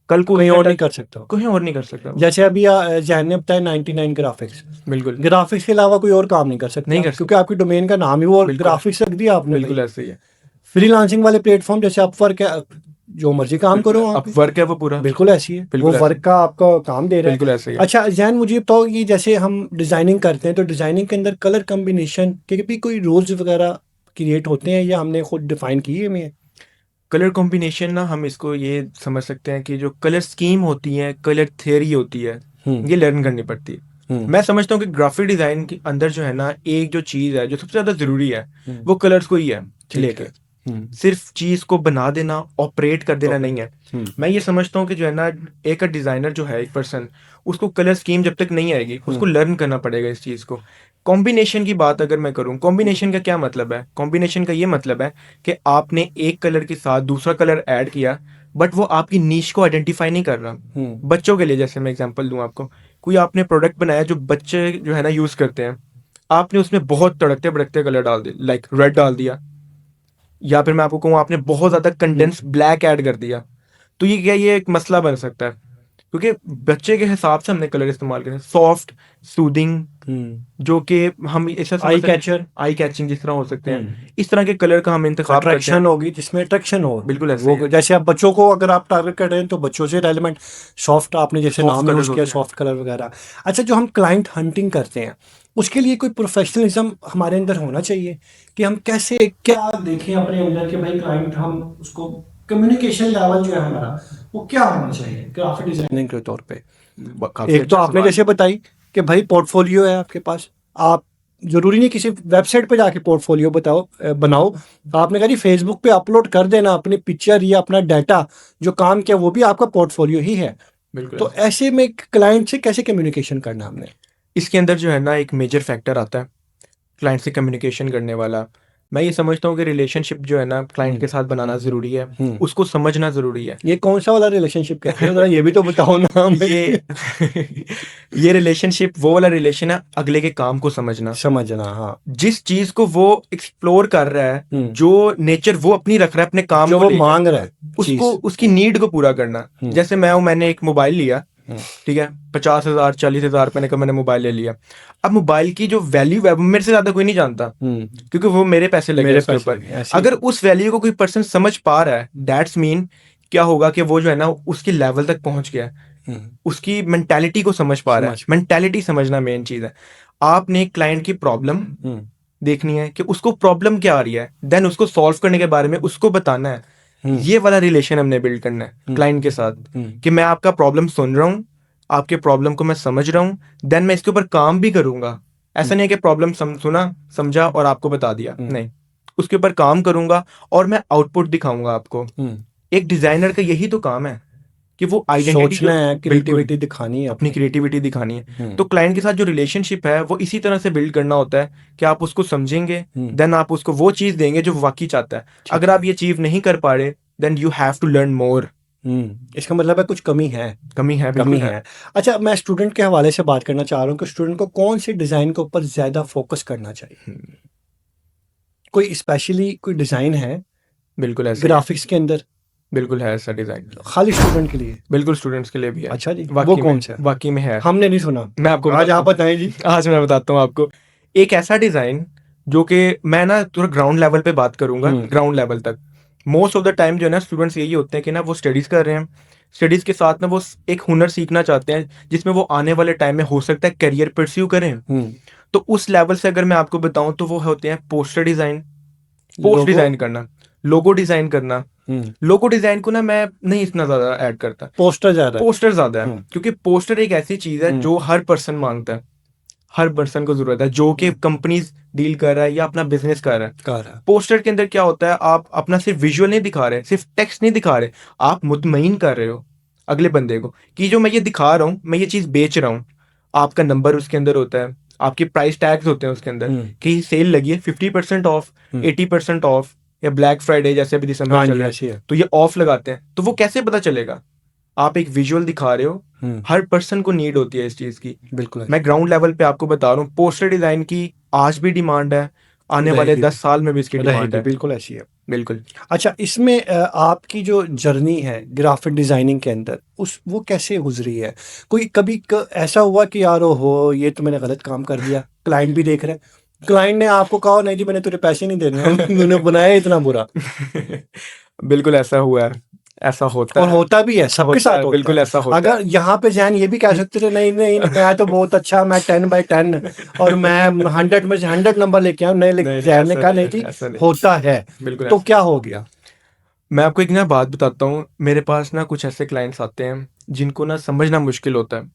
कल को कोई और नहीं कर सकता, कोई और नहीं कर सकता। जैसे अभी जैन ने बताया 99 ग्राफिक्स, बिल्कुल ग्राफिक्स के अलावा कोई और काम नहीं कर सकता, नहीं कर क्योंकि आपकी डोमेन का नाम ही वो बिल्कुल। ग्राफिक्स रख दिया आपने। बिल्कुल ऐसे ही है। फ्रीलांसिंग वाले प्लेटफॉर्म जैसे अपवर्क है, जो मर्जी काम करो वहाँ पे, अपवर्क है वो पूरा बिल्कुल ऐसी है, वो वर्क का आपका काम दे रहा है। बिल्कुल ऐसे ही है। अच्छा जैन, मुझे बताओ कि जैसे हम डिजाइनिंग करते हैं तो डिजाइनिंग के अंदर कलर कॉम्बिनेशन के भी कोई रूल्स वगैरह क्रिएट होते हैं या हमने खुद डिफाइन किए हुए हैं? कलर कॉम्बिनेशन ना, हम इसको ये समझ सकते हैं कि जो कलर स्कीम होती है, कलर थियरी होती है, ये लर्न करनी पड़ती है। मैं समझता हूँ कि ग्राफिक डिजाइन के अंदर जो है ना, एक जो चीज है जो सबसे ज्यादा जरूरी है वो कलर्स को ही है लेके। सिर्फ चीज को बना देना, ऑपरेट कर देना नहीं है। मैं ये समझता हूँ कि जो है ना, एक डिजाइनर जो है, एक पर्सन, उसको कलर स्कीम जब तक नहीं आएगी उसको लर्न करना पड़ेगा इस चीज को। कॉम्बिनेशन की बात अगर मैं करूं, कॉम्बिनेशन का क्या मतलब है? कॉम्बिनेशन का ये मतलब है कि आपने एक कलर के साथ दूसरा कलर ऐड किया, बट वो आपकी नीश को आइडेंटिफाई नहीं कर रहा। बच्चों के लिए जैसे मैं एग्जांपल दूं आपको, कोई आपने प्रोडक्ट बनाया जो बच्चे जो है ना यूज करते हैं, आपने उसमें बहुत तड़कते भड़कते कलर डाल दिए, लाइक रेड डाल दिया, या फिर मैं आपको कहूँ आपने बहुत ज्यादा कंडेंस ब्लैक ऐड कर दिया, तो ये क्या, ये एक मसला बन सकता है, क्योंकि बच्चे के हिसाब से हमने कलर इस्तेमाल करें, सॉफ्ट, सूदिंग, जो कि हम ऐसा आई कैचर, आई कैचिंग जिस तरह हो सकते हैं, इस तरह के कलर का हम इंतखाब करते हैं। अट्रैक्शन होगी जिसमें अट्रैक्शन हो, बिल्कुल ऐसे वो ही है। जैसे आप बच्चों को अगर आप टारगेट कर रहे हैं तो बच्चों से रेलिवेंट सॉफ्ट, आपने जैसे Soft नाम colours यूज किया होते हैं। सॉफ्ट कलर वगैरह। अच्छा, जो हम क्लाइंट हंटिंग करते हैं उसके लिए कोई प्रोफेशनलिज्म हमारे अंदर होना चाहिए कि हम कैसे क्या देखें अपने अंदर कि भाई क्लाइंट, हम उसको कम्युनिकेशन लेवल जो है हमारा वो क्या होना चाहिए ग्राफिक डिजाइनिंग के तौर पे? काफी एक तो अच्छा आपने सवाल। जैसे बताई कि भाई पोर्टफोलियो है आपके पास, आप जरूरी नहीं किसी वेबसाइट पे जाके पोर्टफोलियो बनाओ, आपने कहा जी फेसबुक पे अपलोड कर देना अपनी पिक्चर या अपना डाटा जो काम किया, वो भी आपका पोर्टफोलियो ही है। बिल्कुल तो ऐसे में क्लाइंट से कैसे कम्युनिकेशन करना हमने? इसके अंदर जो है ना, एक मेजर फैक्टर आता है क्लाइंट से कम्युनिकेशन करने वाला। मैं ये समझता हूँ कि रिलेशनशिप जो है ना क्लाइंट के साथ बनाना जरूरी है, उसको समझना जरूरी है। ये कौन सा वाला रिलेशनशिप कहते हैं, जरा ये भी तो बताओ ना हमें। ये ये रिलेशनशिप वो वाला रिलेशन है, अगले के काम को समझना। समझना, हाँ। जिस चीज को वो एक्सप्लोर कर रहा है, जो नेचर वो अपनी रख रहा है अपने काम जो को वो लेकर, मांग रहा है उसको, चीज। उसकी नीड को पूरा करना। जैसे मैंने एक मोबाइल लिया, ठीक है, 50,000 40,000 रुपए का मैंने मोबाइल ले लिया। अब मोबाइल की जो वैल्यू है वो मेरे से ज्यादा कोई नहीं जानता, क्योंकि वो मेरे पैसे लगे उसके ऊपर। अगर उस वैल्यू को कोई पर्सन समझ पा रहा है, दैट्स मीन क्या होगा कि वो जो है ना उसकी लेवल तक पहुंच गया, उसकी मेंटालिटी को समझ पा रहा है। मेंटालिटी समझना मेन चीज है। आपने क्लाइंट की प्रॉब्लम देखनी है कि उसको प्रॉब्लम क्या आ रही है, देन उसको सॉल्व करने के बारे में उसको बताना है। ये वाला रिलेशन हमने बिल्ड करना है क्लाइंट के साथ, कि मैं आपका प्रॉब्लम सुन रहा हूँ, आपके प्रॉब्लम को मैं समझ रहा हूँ, देन मैं इसके ऊपर काम भी करूंगा। ऐसा नहीं है कि प्रॉब्लम सुना समझा और आपको बता दिया, नहीं, उसके ऊपर काम करूंगा और मैं आउटपुट दिखाऊंगा आपको। एक डिजाइनर का यही तो काम है कि वो आइडेंटिटी, सोचना है, क्रिएटिविटी दिखानी है, अपनी क्रिएटिविटी दिखानी है। तो क्लाइंट के साथ जो रिलेशनशिप है वो इसी तरह से बिल्ड करना होता है कि आप उसको समझेंगे, देन आप उसको वो चीज देंगे जो वो वाकई चाहता है। अगर आप ये अचीव नहीं कर पा रहे, then you have to learn more. इसका मतलब है कुछ कमी है, कमी है, कमी है। अच्छा, मैं स्टूडेंट के हवाले से बात करना चाह रहा हूँ कि स्टूडेंट को कौन सी डिजाइन के ऊपर ज्यादा फोकस करना चाहिए? कोई स्पेशली कोई डिजाइन है बिल्कुल ऐसे ग्राफिक्स के अंदर? बिल्कुल है ऐसा डिजाइन, खाली स्टूडेंट के लिए? बिल्कुल स्टूडेंट्स के लिए भी है। अच्छा जी, वाकई वो में, कौन सा है? वाकई में है, हमने नहीं सुना, मैं आपको आज आप बताएं जी। आज मैं बताता हूँ आपको एक ऐसा डिजाइन जो कि मैं ना थोड़ा ग्राउंड लेवल पे बात करूंगा, ग्राउंड लेवल तक। मोस्ट ऑफ द टाइम जो है ना स्टूडेंट्स यही होते हैं कि ना वो स्टडीज कर रहे हैं, स्टडीज के साथ ना वो एक हुनर सीखना चाहते हैं जिसमें वो आने वाले टाइम में हो सकता है करियर परस्यू करें। तो उस लेवल से अगर मैं आपको बताऊं तो वो होते हैं पोस्टर डिजाइन, पोस्ट डिजाइन करना, लोगो डिजाइन करना। लोगो डिजाइन को ना मैं नहीं इतना ज्यादा ऐड करता, पोस्टर ज्यादा, पोस्टर ज्यादा है, क्योंकि पोस्टर एक ऐसी चीज है जो हर पर्सन मांगता है, हर पर्सन को जरूरत है, जो कि कंपनीज डील कर रहा है या अपना बिजनेस कर रहा है। पोस्टर के अंदर क्या होता है, आप अपना सिर्फ विजुअल नहीं दिखा रहे, सिर्फ टेक्स्ट नहीं दिखा रहे, आप मुतमईन कर रहे हो, अगले बंदे को कि जो मैं ये दिखा रहा हूँ, मैं ये चीज बेच रहा हूँ, आपका नंबर उसके अंदर होता है, आपके प्राइस टैग्स होते हैं उसके अंदर कि सेल लगी है 50% ऑफ, 80% ऑफ, या ब्लैक फ्राइडे जैसे अभी दिसंबर हाँ चल जी रहा ऐसी है है। तो ये ऑफ लगाते हैं, तो वो कैसे पता चलेगा? आप एक विजुअल दिखा रहे हो, हर पर्सन को नीड होती है इस चीज की। बिल्कुल मैं ग्राउंड लेवल पे आपको बता रहा हूँ, पोस्टर डिजाइन की आज भी डिमांड है, आने वाले रहेगी 10 साल में भी इसकी डिमांड रहेगी है। बिल्कुल ऐसी है। बिल्कुल। अच्छा इसमें आपकी जो जर्नी है ग्राफिक डिजाइनिंग के अंदर उस वो कैसे गुजरी है? कोई कभी ऐसा हुआ कि यार हो ये तो मैंने गलत काम कर दिया, क्लाइंट भी देख रहे हैं, क्लाइंट ने आपको कहा नहीं जी मैंने तुझे पैसे नहीं देने हैं, तूने बनाया इतना बुरा? बिल्कुल ऐसा हुआ है, ऐसा होता और है। होता भी है, सबके होता साथ है, होता बिल्कुल है। ऐसा होता अगर यहाँ पे जैन ये भी कह सकते थे नहीं नहीं मैं तो बहुत अच्छा, मैं 10/10 और मैं 100 में से 100 नंबर लेके आऊँ, नहीं नहीं, जैन ने ऐसा कहा नहीं नहीं है, जी ऐसा नहीं। होता है। बिल्कुल तो ऐसा। क्या हो गया? मैं आपको एक ना बात बताता हूँ, मेरे पास ना कुछ ऐसे क्लाइंट्स आते हैं जिनको ना समझना मुश्किल होता है।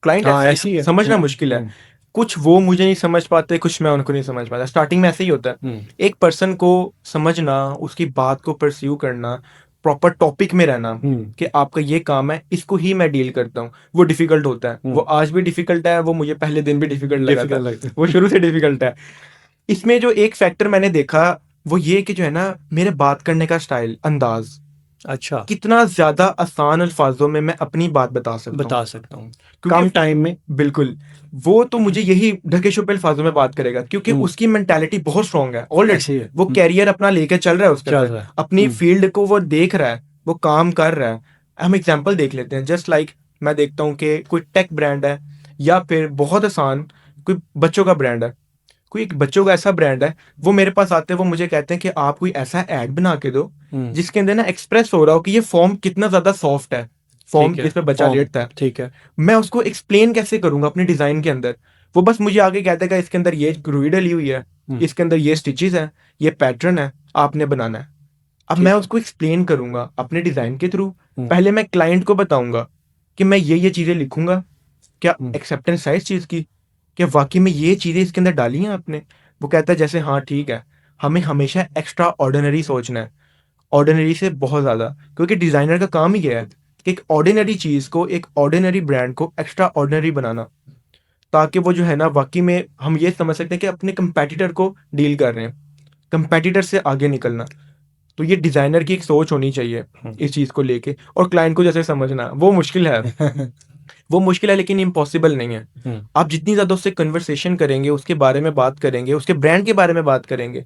क्लाइंट हाँ ऐसे ही ऐसी है। समझना मुश्किल है। कुछ वो मुझे नहीं समझ पाते, कुछ मैं उनको नहीं समझ पाता। स्टार्टिंग में ऐसे ही होता है। एक पर्सन को समझना, उसकी बात को परस्यू करना, प्रॉपर टॉपिक में रहना कि आपका ये काम है, इसको ही मैं डील करता हूँ, वो डिफिकल्ट होता है। वो आज भी डिफिकल्ट है, वो मुझे पहले दिन भी डिफिकल्ट लगा था, डिफिकल्ट लगता है। वो शुरू से डिफिकल्ट है। इसमें जो एक फैक्टर मैंने देखा वो ये कि जो है ना, मेरे बात करने का स्टाइल, अंदाज, अच्छा कितना ज्यादा आसान अल्फाजों में मैं अपनी बात बता सकता हूँ। बता सकता हूँ क्योंकि कम टाइम में। बिल्कुल, वो तो मुझे यही ढके छुपे अल्फाजों में बात करेगा क्योंकि उसकी मेंटालिटी बहुत स्ट्रांग है ऑलरेडी। ऐसे ही है। वो कैरियर अपना लेके चल रहा है उसके चल अंदर, रहा है। अपनी फील्ड को वो देख रहा है, वो काम कर रहा है। हम एग्जांपल देख लेते हैं, जस्ट लाइक मैं देखता हूँ कि कोई टेक ब्रांड है, या फिर बहुत आसान कोई बच्चों का ब्रांड है, कोई एक बच्चों का ऐसा ब्रांड है, वो मेरे पास आते हैं, वो मुझे कहते हैं कि आप कोई ऐसा ऐड बना के दो जिसके अंदर ना एक्सप्रेस हो रहा हो कि ये फॉर्म कितना ज्यादा सॉफ्ट है, फॉर्म ठीक है जिसपे बच्चा फॉर्म। लेटता है। ठीक है। मैं उसको एक्सप्लेन कैसे करूंगा अपने डिजाइन के अंदर? वो बस मुझे आगे कह देगा इसके अंदर ये रुई डली हुई है, इसके अंदर ये स्टिचेस है, ये पैटर्न है, आपने बनाना है। अब मैं उसको एक्सप्लेन करूंगा अपने डिजाइन के थ्रू। पहले मैं क्लाइंट को बताऊंगा कि मैं ये चीजें लिखूंगा, क्या एक्सेप्टेंस है इस चीज की, क्या वाकई में ये चीजें इसके अंदर डाली हैं आपने? वो कहता है जैसे हाँ ठीक है। हमें हमेशा एक्स्ट्रा ऑर्डिनरी सोचना है, ऑर्डिनरी से बहुत ज्यादा, क्योंकि डिजाइनर का काम ही यह है कि एक ऑर्डिनरी चीज को, एक ऑर्डिनरी ब्रांड को एक्स्ट्रा ऑर्डिनरी बनाना, ताकि वो जो है ना वाकई में हम ये समझ सकते हैं कि अपने कंपेटिटर को डील कर रहे हैं, कंपेटिटर से आगे निकलना। तो ये डिजाइनर की एक सोच होनी चाहिए इस चीज को लेके। और क्लाइंट को जैसे समझना, वो मुश्किल है, वो मुश्किल है लेकिन इम्पॉसिबल नहीं है। आप जितनी ज्यादा उससे कन्वर्सेशन करेंगे, उसके बारे में बात करेंगे, उसके ब्रांड के बारे में बात करेंगे,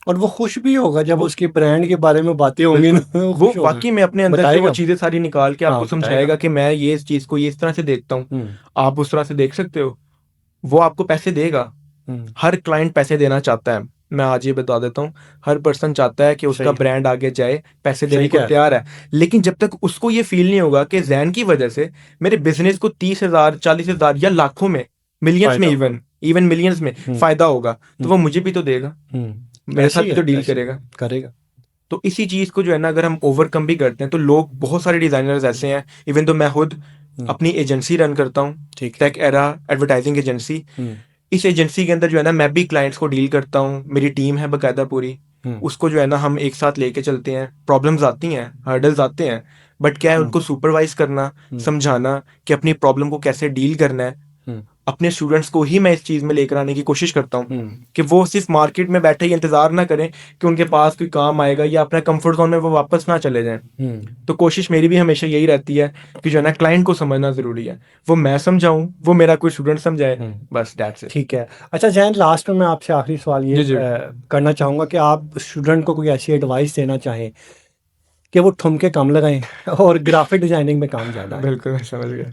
और वो खुश भी होगा जब वो उसके ब्रांड के बारे में बातें होंगी ना, बिल्कुल, वो वो खुश होगा, वाकई में अपने अंदर से वो बताएगा। चीजें सारी निकाल के हाँ आपको बताएगा। समझाएगा कि मैं ये इस चीज को ये इस तरह से देखता हूँ, आप उस तरह से देख सकते हो। वो आपको पैसे देगा। हर क्लाइंट पैसे देना चाहता है, मैं आज ये बता देता हूँ। हर पर्सन चाहता है कि उसका सही ब्रांड आगे जाए, पैसे देने सही को कह रहे तैयार है। लेकिन जब तक उसको ये फील नहीं होगा कि जैन की वजह से मेरे बिजनेस को 30,000, 40,000 या लाखों में, मिलियंस में, फायदा इवन इवन मिलियंस में फायदा होगा, तो वो मुझे भी तो देगा, मेरे ऐसे साथ ही भी तो है डील ऐसे ही करेगा। करेगा। तो इसी चीज को जो है ना, अगर हम ओवरकम भी करते हैं, तो लोग, बहुत सारे डिजाइनर्स ऐसे हैं, इवन तो मैं खुद अपनी एजेंसी रन करता हूँ, ठीक है। Tech era advertising agency. इस एजेंसी के अंदर जो है ना, मैं भी क्लाइंट्स को डील करता हूँ, मेरी टीम है बकायदा पूरी। उसको जो है ना हम एक साथ लेके चलते हैं। प्रॉब्लम्स आती हैं, हर्डल्स आते हैं, बट क्या है, उनको सुपरवाइज करना, समझाना कि अपनी प्रॉब्लम को कैसे डील करना है। अपने स्टूडेंट्स को ही मैं इस चीज में लेकर आने की कोशिश करता हूँ कि वो सिर्फ मार्केट में बैठे ही इंतजार ना करें कि उनके पास कोई काम आएगा, या अपने कंफर्ट जोन में वो वापस ना चले जाएं। तो कोशिश मेरी भी हमेशा यही रहती है कि जो है ना, क्लाइंट को समझना जरूरी है। वो मैं समझाऊं, वो मेरा कोई स्टूडेंट समझाए, बस दैट्स इट। ठीक है। अच्छा जैन लास्ट में मैं आपसे आखिरी सवाल ये जी जी। करना चाहूँगा कि आप स्टूडेंट को कोई ऐसी एडवाइस देना चाहें कि वो ठुमके कम लगाएं और ग्राफिक डिजाइनिंग में काम ज़्यादा है। बिल्कुल, मैं समझ गया।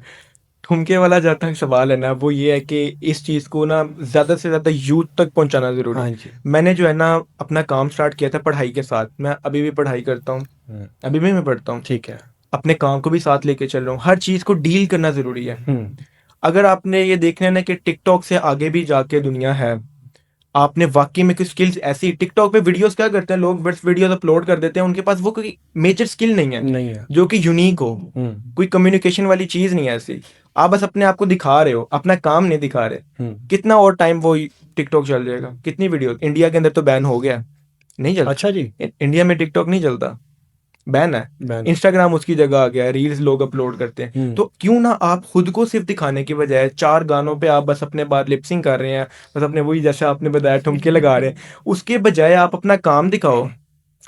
ठुमके वाला जहाँ तक सवाल है ना, वो ये है कि इस चीज़ को ना ज़्यादा से ज़्यादा यूथ तक पहुंचाना ज़रूरी हाँ है। जी। मैंने जो है ना अपना काम स्टार्ट किया था पढ़ाई के साथ, मैं अभी भी पढ़ाई करता हूँ, अभी भी मैं पढ़ता हूँ, ठीक है। अपने काम को भी साथ लेके चल रहा हूँ। हर चीज़ को डील करना ज़रूरी है। अगर आपने ये देखना है ना कि टिकटॉक से आगे भी जाके दुनिया है, आपने वाकई में कुछ स्किल्स ऐसी, टिकटॉक पे वीडियोस क्या करते हैं लोग, बस वीडियोस अपलोड कर देते हैं, उनके पास वो कोई मेजर स्किल नहीं है नहीं है। जो कि यूनिक हो, कोई कम्युनिकेशन वाली चीज नहीं है ऐसी। आप बस अपने आप को दिखा रहे हो, अपना काम नहीं दिखा रहे। कितना और टाइम वो टिकटॉक चल जाएगा? कितनी वीडियो, इंडिया के अंदर तो बैन हो गया, नहीं चलता। अच्छा जी। इंडिया में टिकटॉक नहीं चलता। बैन है। बैन। इंस्टाग्राम उसकी जगह आ गया है, रील्स लोग अपलोड करते हैं। तो क्यों ना आप खुद को सिर्फ दिखाने की बजाय 4 गानों पे आप बस अपने बात लिपसिंग कर रहे हैं, बस अपने वही जैसे आपने बताया ठुमके लगा रहे हैं, उसके बजाय आप अपना काम दिखाओ,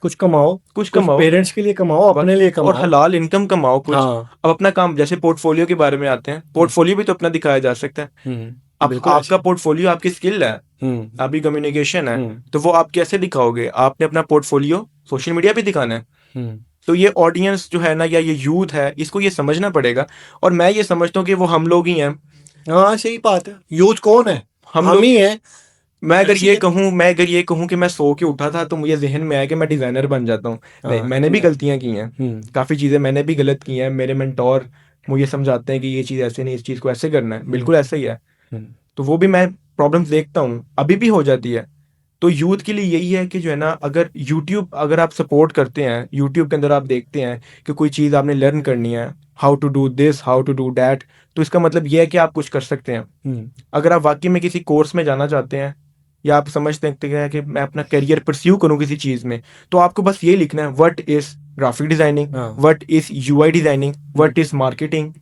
कुछ कमाओ, कुछ कुछ कमाओ, पेरेंट्स के लिए कमाओ, अपने लिए और कमाओ। हलाल इनकम कमाओ कुछ। हाँ। अब अपना काम, जैसे पोर्टफोलियो के बारे में आते हैं, पोर्टफोलियो भी तो अपना दिखाया जा सकता है। अब बिल्कुल आपका ऐसे। पोर्टफोलियो आपकी स्किल है, आपकी कम्युनिकेशन है, तो वो आप कैसे दिखाओगे? आपने अपना पोर्टफोलियो सोशल मीडिया पे दिखाना है। तो ये ऑडियंस जो है ना, या ये यूथ है, इसको ये समझना पड़ेगा। और मैं ये समझता हूँ कि वो हम लोग ही हैं। हाँ सही बात है। यूथ कौन है? हम हम लोग। ही हैं। मैं अगर ये इसलिए कहूँ मैं अगर ये कहूँ कि मैं सो के उठा था तो मुझे जहन में आया कि मैं डिजाइनर बन जाता हूँ, नहीं, हाँ, मैंने भी नहीं। गलतियां की हैं। काफी चीजें मैंने भी गलत की हैं। मेरे मेंटोर मुझे समझाते हैं कि ये चीज ऐसे नहीं, इस चीज को ऐसे करना है, बिल्कुल ऐसा ही है। तो वो भी मैं प्रॉब्लम्स देखता हूँ, अभी भी हो जाती है। तो यूथ के लिए यही है कि जो है ना, अगर यूट्यूब अगर आप सपोर्ट करते हैं, यूट्यूब के अंदर आप देखते हैं कि कोई चीज़ आपने लर्न करनी है, how to do this, how to do that, तो इसका मतलब ये है कि आप कुछ कर सकते हैं। अगर आप वाकई में किसी कोर्स में जाना चाहते हैं, या आप समझते हैं कि मैं अपना करियर परस्यू करूं किसी चीज़ में, तो आपको बस ये लिखना है, what is graphic designing, what is UI designing, what is marketing,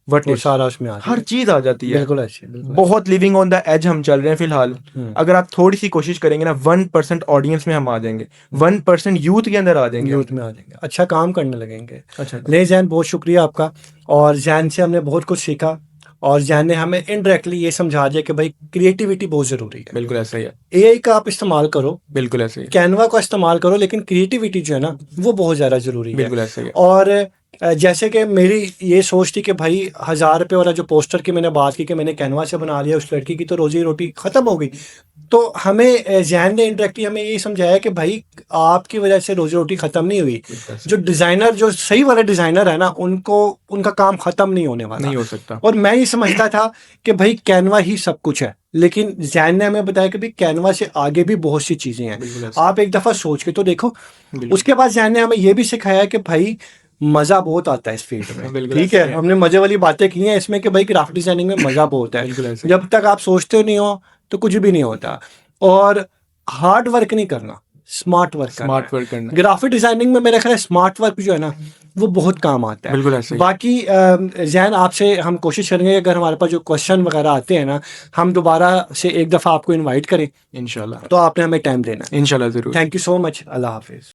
what वो इज, सारा उसमें आ हर जाएगा। चीज आ जाती है। बिल्कुल ऐसे, बिल्कुल बहुत लिविंग ऑन द एज हम चल रहे हैं फिलहाल। अगर आप थोड़ी सी कोशिश करेंगे ना, 1% ऑडियंस में हम आ जाएंगे, 1% यूथ के अंदर आ ऐसे। जाएंगे यूथ हम। में आ जाएंगे, अच्छा काम करने लगेंगे। अच्छा। नहीं जैन, बहुत शुक्रिया आपका। और जैन से हमने बहुत कुछ सीखा। और जैन ने हमें इनडायरेक्टली ये समझा दिया कि भाई क्रिएटिविटी बहुत ज़रूरी है। बिल्कुल ऐसा ही है। एआई का आप इस्तेमाल करो, बिल्कुल ऐसा ही है। कैनवा का इस्तेमाल करो, लेकिन क्रिएटिविटी जो है ना वो बहुत ज़्यादा ज़रूरी है। बिल्कुल ऐसा ही है। और जैसे कि मेरी ये सोच थी कि भाई 1000 रुपये वाला जो पोस्टर की मैंने बात की कि मैंने कैनवा से बना लिया, उस लड़की की तो रोजी रोटी ख़त्म हो गई। तो हमें जैन ने इंटरेक्टली हमें यही समझाया कि भाई आपकी वजह से रोजी रोटी ख़त्म नहीं हुई। जो डिज़ाइनर, जो सही वाले डिज़ाइनर है ना, उनको उनका काम ख़त्म नहीं होने वाला। नहीं हो सकता। और मैं ये समझता था कि भाई कैनवा ही सब कुछ है, लेकिन जैन ने हमें बताया कि भाई कैनवा से आगे भी बहुत सी चीज़ें हैं, आप एक दफ़ा सोच के तो देखो। उसके बाद जैन ने हमें ये भी सिखाया कि भाई मज़ा बहुत आता है इस फील्ड में। ठीक है, हमने मज़े वाली बातें की हैं इसमें कि भाई ग्राफिक डिजाइनिंग में मज़ा बहुत है। जब तक आप सोचते नहीं हो तो कुछ भी नहीं होता। और हार्ड वर्क नहीं करना, स्मार्ट वर्क करना। ग्राफिक डिजाइनिंग में मेरा ख्याल है स्मार्ट वर्क जो है ना वो बहुत काम आता है। बिल्कुल ऐसे ही। बाकी जैन, आपसे हम कोशिश करेंगे कि अगर हमारे पास जो क्वेश्चन वगैरह आते हैं ना, हम दोबारा से एक दफ़ा आपको इनवाइट करें, इंशाल्लाह। तो आपने हमें टाइम देना है। इंशाल्लाह जरूर। Thank you so much. अल्लाह हाफिज़।